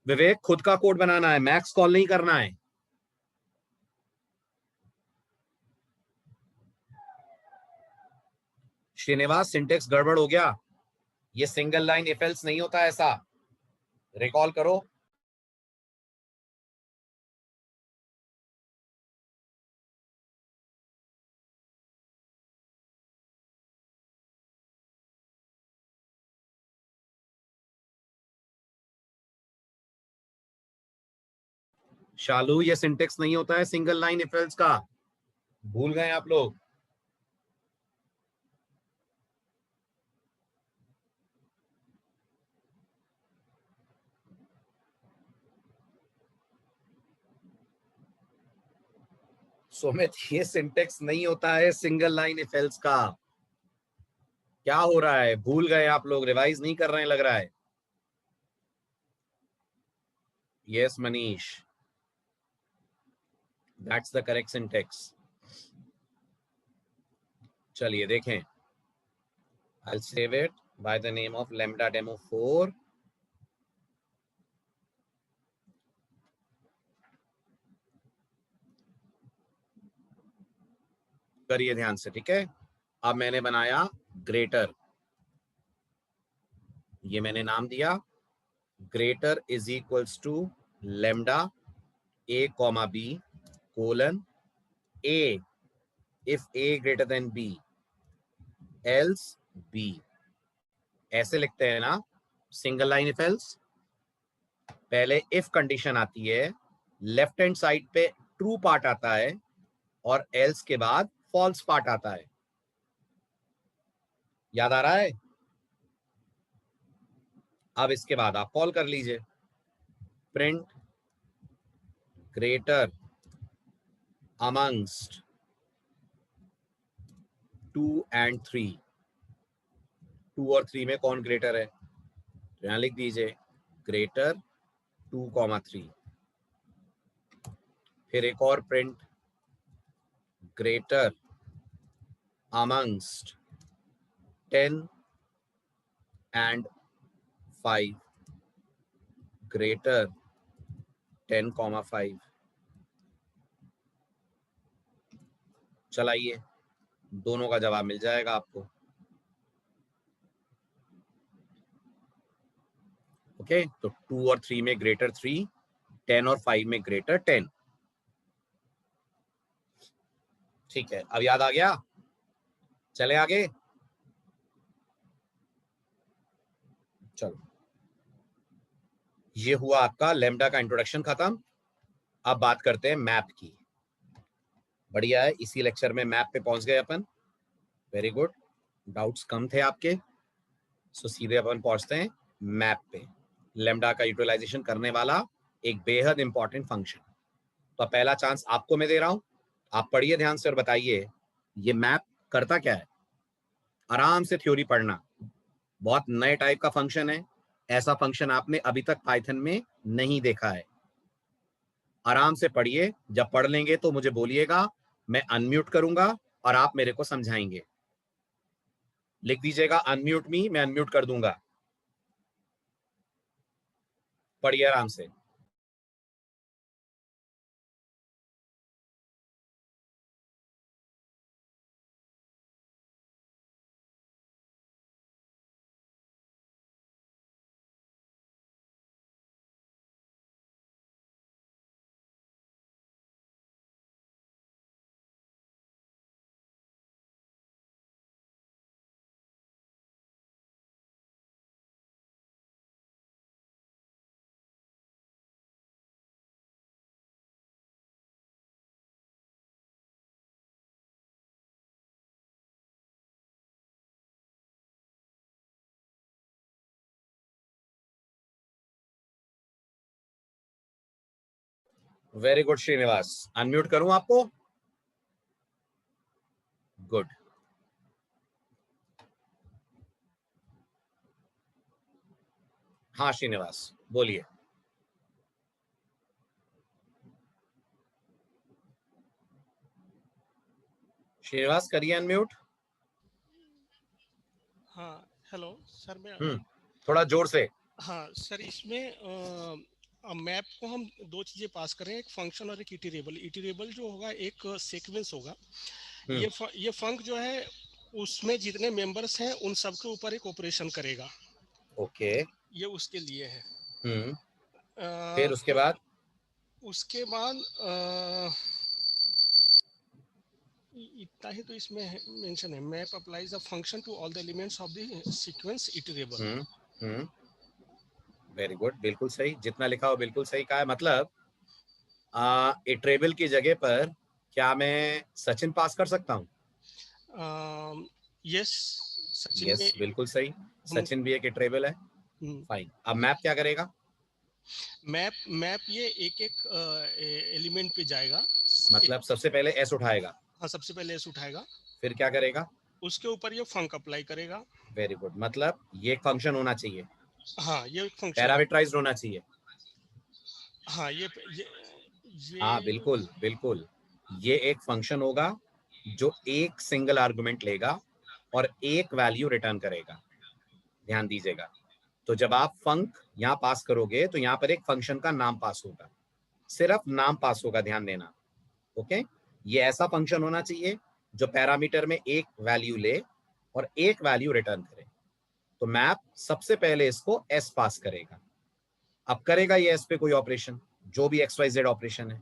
विवेक, खुद का कोड बनाना है, मैक्स कॉल नहीं करना है। श्रीनिवास, सिंटेक्स गड़बड़ हो गया, ये सिंगल लाइन इफ एल्स नहीं होता ऐसा, रिकॉल करो। शालू, ये सिंटेक्स नहीं होता है सिंगल लाइन इफ एल्स का, भूल गए आप लोग। सुमित, ये सिंटेक्स नहीं होता है सिंगल लाइन इफ एल्स का। क्या हो रहा है, भूल गए आप लोग, रिवाइज नहीं कर रहे हैं लग रहा है। Yes Manish, that's the correct syntax. चलिए देखें, I'll save it by the name of lambda demo 4। करिए ध्यान से, ठीक है। अब मैंने बनाया ग्रेटर, ये मैंने नाम दिया greater is equals to lambda a comma b colon a if a greater than b else b। ऐसे लिखते हैं ना सिंगल लाइन इफ एल्स। पहले इफ कंडीशन आती है, लेफ्ट हैंड साइड पे ट्रू पार्ट आता है और एल्स के बाद फॉल्स पार्ट आता है। याद आ रहा है? अब इसके बाद आप कॉल कर लीजिए, प्रिंट ग्रेटर अमंगस्ट 2 and 3, 2 और 3 में कौन ग्रेटर है? तो यहां लिख दीजिए ग्रेटर 2,3। फिर एक और print, greater amongst 10 and 5, greater 10,5। चलाइए, दोनों का जवाब मिल जाएगा आपको। ओके, तो 2 और 3 में ग्रेटर 3, 10 और 5 में ग्रेटर 10। ठीक है, अब याद आ गया? चले आगे, चलो। ये हुआ आपका लैम्डा का इंट्रोडक्शन खत्म। अब बात करते हैं मैप की। बढ़िया है, इसी लेक्चर में मैप पे पहुंच गए अपन। वेरी गुड, डाउट्स कम थे आपके, सो सीधे अपन पहुंचते हैं मैप पे। लैम्डा का यूटिलाइजेशन करने वाला एक बेहद इंपॉर्टेंट फंक्शन। तो पहला चांस आपको मैं दे रहा हूं, आप पढ़िए ध्यान से और बताइए ये मैप करता क्या है। आराम से थ्योरी पढ़ना, बहुत नए टाइप का फंक्शन है, ऐसा फंक्शन आपने अभी तक पाइथन में नहीं देखा है। आराम से पढ़िए, जब पढ़ लेंगे तो मुझे बोलिएगा, मैं अनम्यूट करूंगा और आप मेरे को समझाएंगे। लिख दीजिएगा अनम्यूट मी, मैं अनम्यूट कर दूंगा। पढ़िए आराम से। वेरी गुड श्रीनिवास, अनम्यूट करूं आपको? गुड। हाँ श्रीनिवास बोलिए। श्रीनिवास करिए अनम्यूट। हाँ हेलो सर, मैं थोड़ा जोर से। हाँ सर, इसमें मैप को हम दो चीज़ें पास करें, एक फंक्शन और एक इटरेबल। इटरेबल जो होगा एक सीक्वेंस होगा। ये फंक जो है उसमें जितने मेंबर्स हैं उन सब के ऊपर एक ऑपरेशन करेगा। ओके। ये उसके लिए है। फिर उसके बाद इतना ही तो इसमें मेंशन है। Map applies a function to all the elements of the sequence iterable. Very good, बिल्कुल सही, जितना लिखा हो बिल्कुल सही कहा है। मतलब इटरेबल की जगह पर क्या मैं सचिन पास कर सकता हूँ? यस, सचिन यस, में बिल्कुल सही, सचिन भी एक इटरेबल है। फाइन, अब मैप क्या करेगा? मैप ये एक एक एलिमेंट पे जाएगा। मतलब सबसे पहले एस उठाएगा। हाँ, सबसे पहले एस उठाएगा, फिर क्या करेगा? उसके ऊपर ये फंक अप्लाई करेगा। वेरी गुड, मतलब ये एक फंक्शन होना चाहिए। हाँ, ये एक फंक्शन है। पैरामीटराइज्ड होना चाहिए। हाँ, ये हाँ बिल्कुल बिल्कुल, ये एक फंक्शन होगा जो एक सिंगल आर्गुमेंट लेगा और एक वैल्यू रिटर्न करेगा। ध्यान दीजिएगा, तो जब आप फंक यहां पास करोगे तो यहां पर एक फंक्शन का नाम पास होगा, सिर्फ नाम पास होगा, ध्यान देना। ओके, ये ऐसा फंक्शन होना चाहिए जो पैरामीटर में एक वैल्यू ले और एक वैल्यू रिटर्न करे। तो मैप सबसे पहले इसको एस पास करेगा। अब करेगा ये एस पे कोई ऑपरेशन, जो भी एक्स वाई जेड ऑपरेशन है,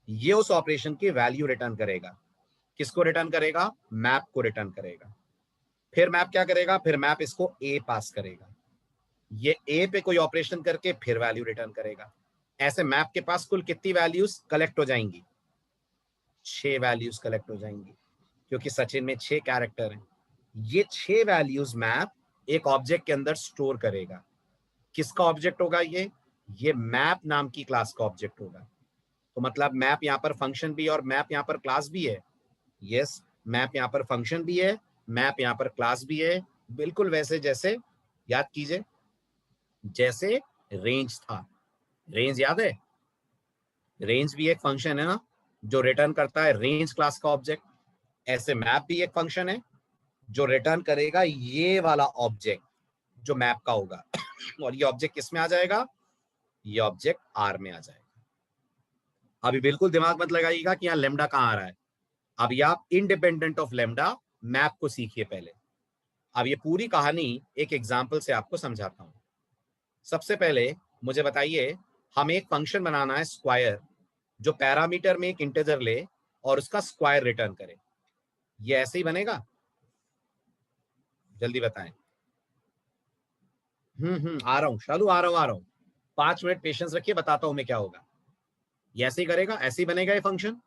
ये उस ऑपरेशन की वैल्यू रिटर्न करेगा। किसको रिटर्न करेगा? मैप को रिटर्न करेगा। फिर मैप क्या करेगा? फिर मैप इसको ए पास करेगा, ये ए पे कोई ऑपरेशन करके फिर वैल्यू रिटर्न करेगा। ऐसे मैप के पास कुल कितनी वैल्यूज कलेक्ट हो जाएंगी? 6 वैल्यूज कलेक्ट हो जाएंगी, क्योंकि सचिन में 6 कैरेक्टर हैं। ये 6 वैल्यूज मैप एक ऑब्जेक्ट के अंदर स्टोर करेगा। किसका ऑब्जेक्ट होगा ये मैप नाम की क्लास का ऑब्जेक्ट होगा। तो मतलब मैप यहाँ पर फंक्शन भी है और मैप यहाँ पर क्लास भी है। यस, मैप यहाँ पर फंक्शन भी है मैप यहाँ पर क्लास भी है, बिल्कुल वैसे जैसे याद कीजिए जैसे रेंज था। रेंज याद है? रेंज भी एक फंक्शन है ना जो रिटर्न करता है रेंज क्लास का ऑब्जेक्ट। ऐसे मैप भी एक फंक्शन है जो रिटर्न करेगा ये वाला ऑब्जेक्ट जो मैप का होगा और ये ऑब्जेक्ट किस में आ जाएगा? ये ऑब्जेक्ट आर में आ जाएगा। अभी बिल्कुल दिमाग मत लगाइएगा कि यहाँ लेमडा कहाँ आ रहा है। अभी आप इंडिपेंडेंट ऑफ लेमडा मैप को सीखिए पहले। अब ये पूरी कहानी एक एग्जाम्पल से आपको समझाता हूं। सबसे पहले मुझे बताइए, हमें एक फंक्शन बनाना है स्क्वायर जो पैरामीटर में एक इंटीजर ले और उसका स्क्वायर रिटर्न करे। ये ऐसे ही बनेगा? जल्दी बताएं। आ रहा हूं शालू, आ रहा हूं 5 मिनट पेशेंस रखिए, बताता हूं मैं क्या होगा। ये ऐसे ही करेगा, ऐसे ही बनेगा ये फंक्शन।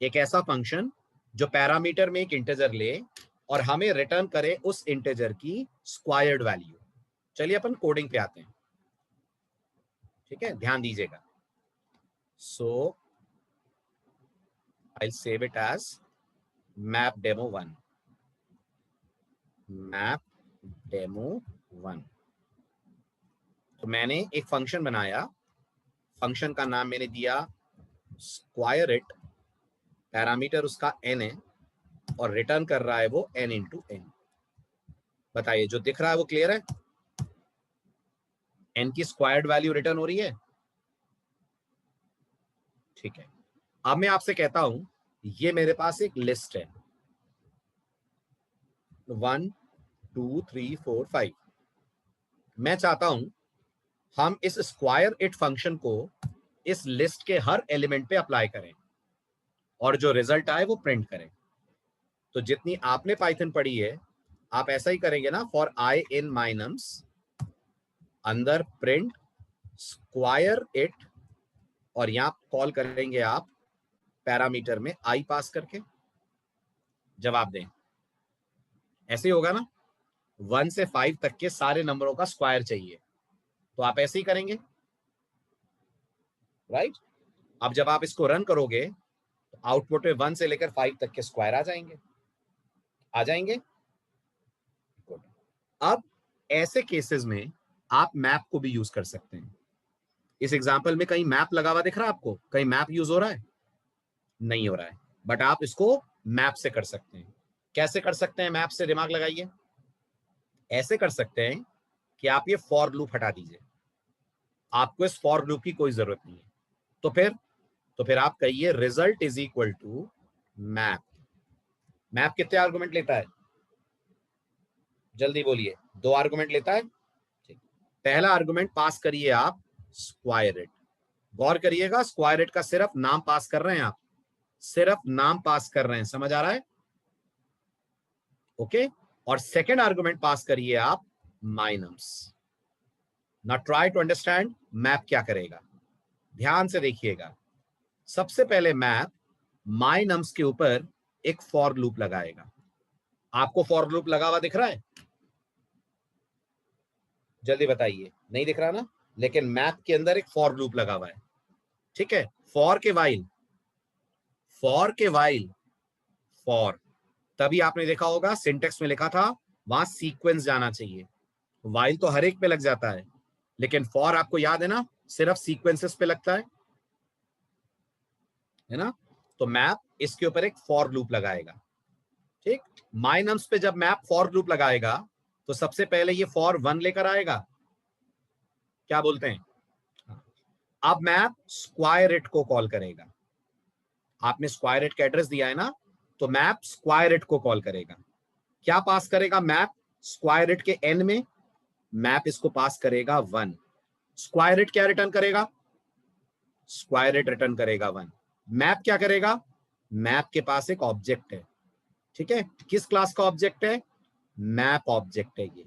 एक ऐसा फंक्शन जो पैरामीटर में एक इंटीजर ले और हमें रिटर्न करे उस इंटीजर की स्क्वायर्ड वैल्यू। चलिए अपन कोडिंग पे आते हैं, ठीक है, ध्यान दीजिएगा। So I save it as map demo 1, map demo 1। तो मैंने एक फंक्शन बनाया, फंक्शन का नाम मैंने दिया स्क्वायर इट, पैरामीटर उसका n है और रिटर्न कर रहा है वो n इंटू n। बताइए जो दिख रहा है वो क्लियर है? n की स्क्वायर्ड वैल्यू रिटर्न हो रही है, ठीक है। अब मैं आपसे कहता हूं ये मेरे पास एक लिस्ट है 1 2 3 4 5। मैं चाहता हूं हम इस स्क्वायर इट फंक्शन को इस लिस्ट के हर एलिमेंट पे अप्लाई करें और जो रिजल्ट आए वो प्रिंट करें। तो जितनी आपने पाइथन पढ़ी है आप ऐसा ही करेंगे ना, for I in my nums अंदर प्रिंट स्क्वायर इट और यहां कॉल करेंगे आप पैरामीटर में आई पास करके जवाब दें। ऐसे ही होगा ना, 1 से 5 तक के सारे नंबरों का स्क्वायर चाहिए तो आप ऐसे ही करेंगे, राइट? अब जब आप इसको रन करोगे तो आउटपुट में 1 से लेकर 5 तक के स्क्वायर आ जाएंगे, आ जाएंगे। अब ऐसे केसेस में आप मैप को भी यूज कर सकते हैं। इस एग्जांपल में कहीं मैप लगा हुआ दिख रहा है आपको? कहीं मैप यूज हो रहा है? नहीं हो रहा है, बट आप इसको मैप से कर सकते हैं। कैसे कर सकते हैं मैप से? दिमाग लगाइए। ऐसे कर सकते हैं कि आप ये फॉर लूप हटा दीजिए, आपको इस फॉर लूप की कोई जरूरत नहीं है। तो फिर आप कहिए result is equal to map. Map कितने आर्गुमेंट लेता है? जल्दी बोलिए। 2 आर्गुमेंट लेता है, ठीक। पहला आर्गुमेंट पास करिए आप स्क्वायर इट। गौर करिएगा, स्क्वायर इट का सिर्फ नाम पास कर रहे हैं आप, सिर्फ नाम पास कर रहे हैं, समझ आ रहा है? ओके। और सेकेंड आर्गुमेंट पास करिए आप माइनम्स। Now try to understand map क्या करेगा, ध्यान से देखिएगा। सबसे पहले मैप माइनम्स के ऊपर एक फॉर लूप लगाएगा। आपको फॉर लूप लगा हुआ दिख रहा है? जल्दी बताइए, नहीं दिख रहा ना? लेकिन मैप के अंदर एक फॉर लूप लगा हुआ है, ठीक है। फॉर के वाइल, फॉर के वाइल, फॉर। तभी आपने देखा होगा सिंटेक्स में लिखा था वहां सीक्वेंस जाना चाहिए। वाइल तो हर एक पे लग जाता है, लेकिन फॉर आपको याद है ना, सिर्फ सीक्वेंसेस पे लगता है ना? तो मैप इसके ऊपर एक फॉर लूप लगाएगा, ठीक। माइनम्स पे जब मैप फॉर लूप लगाएगा तो सबसे पहले ये फॉर 1 लेकर आएगा, क्या बोलते हैं? अब मैप स्क्वायर इट को कॉल करेगा। आपने स्क्वायर इट का एड्रेस दिया है ना, तो मैप स्क्वायर इट को कॉल करेगा। क्या पास करेगा मैप स्क्वायर इट के एन में? मैप इसको पास करेगा 1। स्क्वायर इट क्या रिटर्न करेगा? स्क्वायर इट रिटर्न करेगा 1। मैप क्या करेगा? मैप के पास एक ऑब्जेक्ट है, ठीक है। किस क्लास का ऑब्जेक्ट है? मैप ऑब्जेक्ट है, ये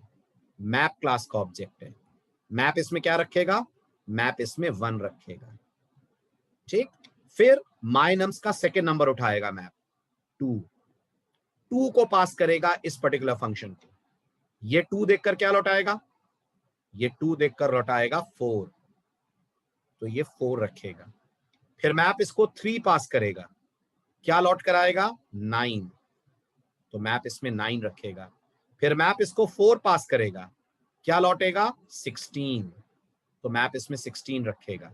मैप क्लास का ऑब्जेक्ट है। मैप इसमें क्या रखेगा? मैप इसमें 1 रखेगा, ठीक। फिर माइनम्स का सेकेंड नंबर उठाएगा मैप 2 को पास करेगा इस पर्टिकुलर फंक्शन को। ये 2 देखकर क्या लौटाएगा? ये 2 देखकर लौटाएगा 4, तो ये 4 रखेगा। फिर मैप इसको 3 पास करेगा, क्या लौट कर आएगा? 9। तो मैप इसमें 9 रखेगा। फिर मैप इसको 4 पास करेगा, क्या लौटेगा? 16, तो मैप इसमें 16 रखेगा।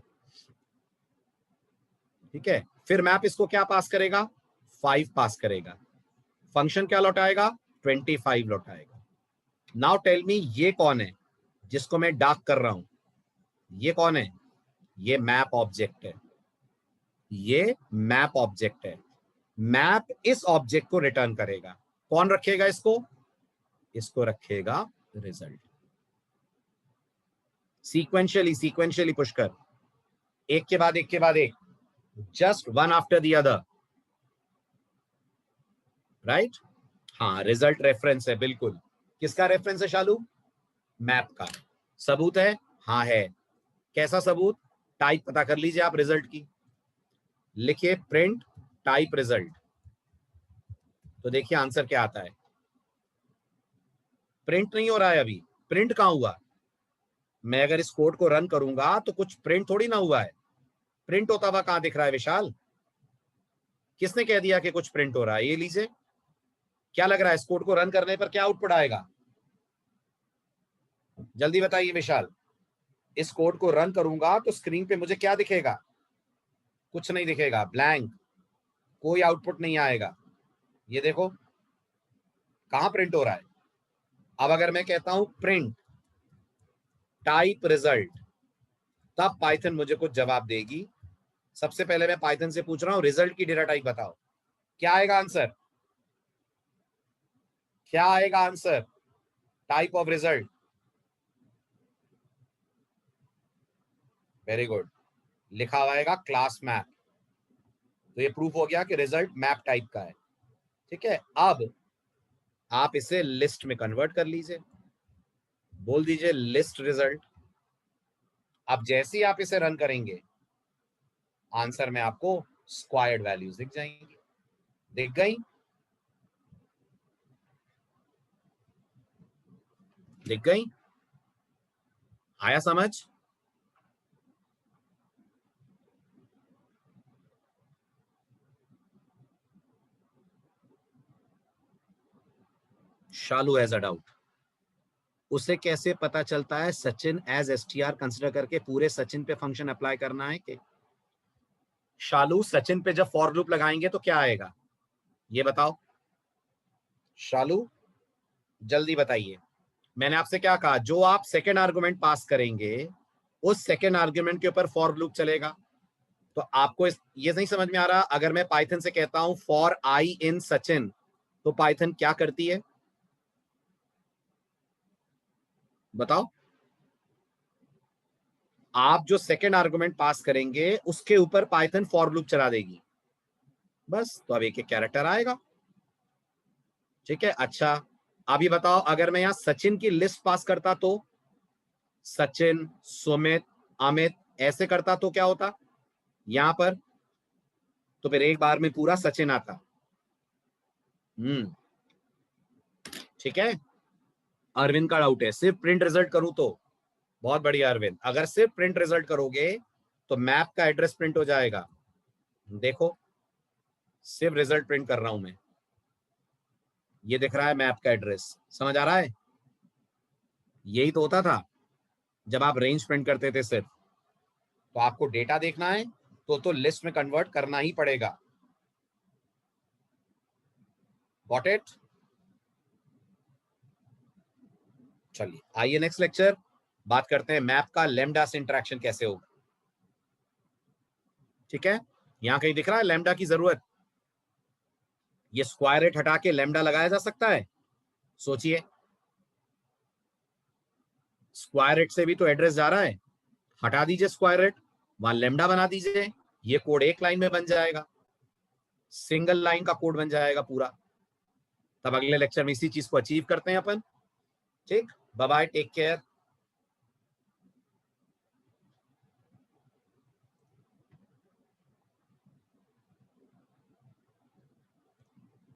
ठीक है, फिर मैप इसको क्या पास करेगा? 5 पास करेगा। फंक्शन क्या लौटाएगा? 25 लौटाएगा। नाउ टेल मी, ये कौन है जिसको मैं डार्क कर रहा हूं? ये कौन है? ये मैप ऑब्जेक्ट है। ये मैप ऑब्जेक्ट है। मैप इस ऑब्जेक्ट को रिटर्न करेगा। कौन रखेगा इसको? इसको रखेगा रिजल्ट। सीक्वेंशियली पुष्कर, एक के बाद एक के बाद एक, just one after the other, right? हाँ, रिजल्ट रेफरेंस है, बिल्कुल। किसका रेफरेंस है शालू? मैप का। सबूत है? हाँ है। कैसा सबूत? टाइप पता कर लीजिए आप रिजल्ट की। लिखिए प्रिंट टाइप रिजल्ट, तो देखिए आंसर क्या आता है। प्रिंट नहीं हो रहा है अभी। प्रिंट कहां हुआ? मैं अगर इस कोड को रन करूंगा तो कुछ प्रिंट थोड़ी ना हुआ है। प्रिंट होता हुआ कहां दिख रहा है विशाल? किसने कह दिया कि कुछ प्रिंट हो रहा है? ये लीजिए, क्या लग रहा है इस कोड को रन करने पर क्या आउटपुट आएगा? जल्दी बताइए विशाल। इस कोड को रन करूंगा तो स्क्रीन पे मुझे क्या दिखेगा? कुछ नहीं दिखेगा, ब्लैंक, कोई आउटपुट नहीं आएगा। ये देखो कहां प्रिंट हो रहा है। अब अगर मैं कहता हूं प्रिंट टाइप रिजल्ट, तब पाइथन मुझे कुछ जवाब देगी। सबसे पहले मैं पाइथन से पूछ रहा हूं रिजल्ट की डेटा टाइप बताओ, क्या आएगा आंसर? क्या आएगा answer? Type of result. Very good, लिखा हुआ आएगा क्लास मैप। तो ये प्रूफ हो गया कि रिजल्ट मैप टाइप का है। ठीक है, अब आप इसे लिस्ट में कन्वर्ट कर लीजिए, बोल दीजिए लिस्ट रिजल्ट। अब जैसे ही आप इसे रन करेंगे, आंसर में आपको स्क्वायर्ड वैल्यूज दिख जाएंगी। दिख गई? दिख गई? आया समझ? शालू हैज अ डाउट। उसे कैसे पता चलता है सचिन एज एसटीआर कंसिडर करके पूरे सचिन पे फंक्शन अप्लाई करना है कि? शालू, सचिन पे जब फॉर लूप लगाएंगे तो क्या आएगा ये बताओ। शालू जल्दी बताइए। मैंने आपसे क्या कहा? जो आप सेकेंड आर्गुमेंट पास करेंगे उस सेकेंड आर्गुमेंट के ऊपर फॉर लूप चलेगा। तो आपको ये नहीं समझ में आ रहा? अगर मैं पाइथन से कहता हूं फॉर आई इन सचिन, तो पाइथन क्या करती है बताओ? आप जो सेकेंड आर्गुमेंट पास करेंगे उसके ऊपर पाइथन फॉर लूप चला देगी, बस। तो अब एक एक कैरेक्टर आएगा। ठीक है, अच्छा अब ये बताओ, अगर मैं यहां सचिन की लिस्ट पास करता तो सचिन, सुमित, अमित ऐसे करता तो क्या होता यहां पर? तो फिर एक बार में पूरा सचिन आता। ठीक है, अरविंद का डाउट है सिर्फ प्रिंट रिजल्ट करूं तो? बहुत बढ़िया अरविंद, अगर सिर्फ प्रिंट रिजल्ट करोगे तो मैप का एड्रेस प्रिंट हो जाएगा। देखो सिर्फ रिजल्ट प्रिंट कर रहा हूं मैं, ये दिख रहा है मैप का एड्रेस। समझ आ रहा है? यही तो होता था जब आप रेंज प्रिंट करते थे सिर्फ। तो आपको डेटा देखना है तो लिस्ट में कन्वर्ट करना ही पड़ेगा। Got it? चलिए आइए नेक्स्ट लेक्चर बात करते हैं मैप का लैम्डा से इंटरेक्शन कैसे होगा। ठीक है, यहां कहीं दिख रहा है लैम्डा की जरूरत? ये स्क्वायर रेट हटा के लैम्डा लगाया जा सकता है? सोचिए, स्क्वायर रेट से भी तो एड्रेस जा रहा है। हटा दीजिए स्क्वायर रेट, वहां लैम्डा बना दीजिए, ये कोड एक लाइन में बन जाएगा, सिंगल लाइन का कोड बन जाएगा पूरा। तब अगले लेक्चर में इसी चीज को अचीव करते हैं अपन। ठीक, बाय बाय, टेक केयर।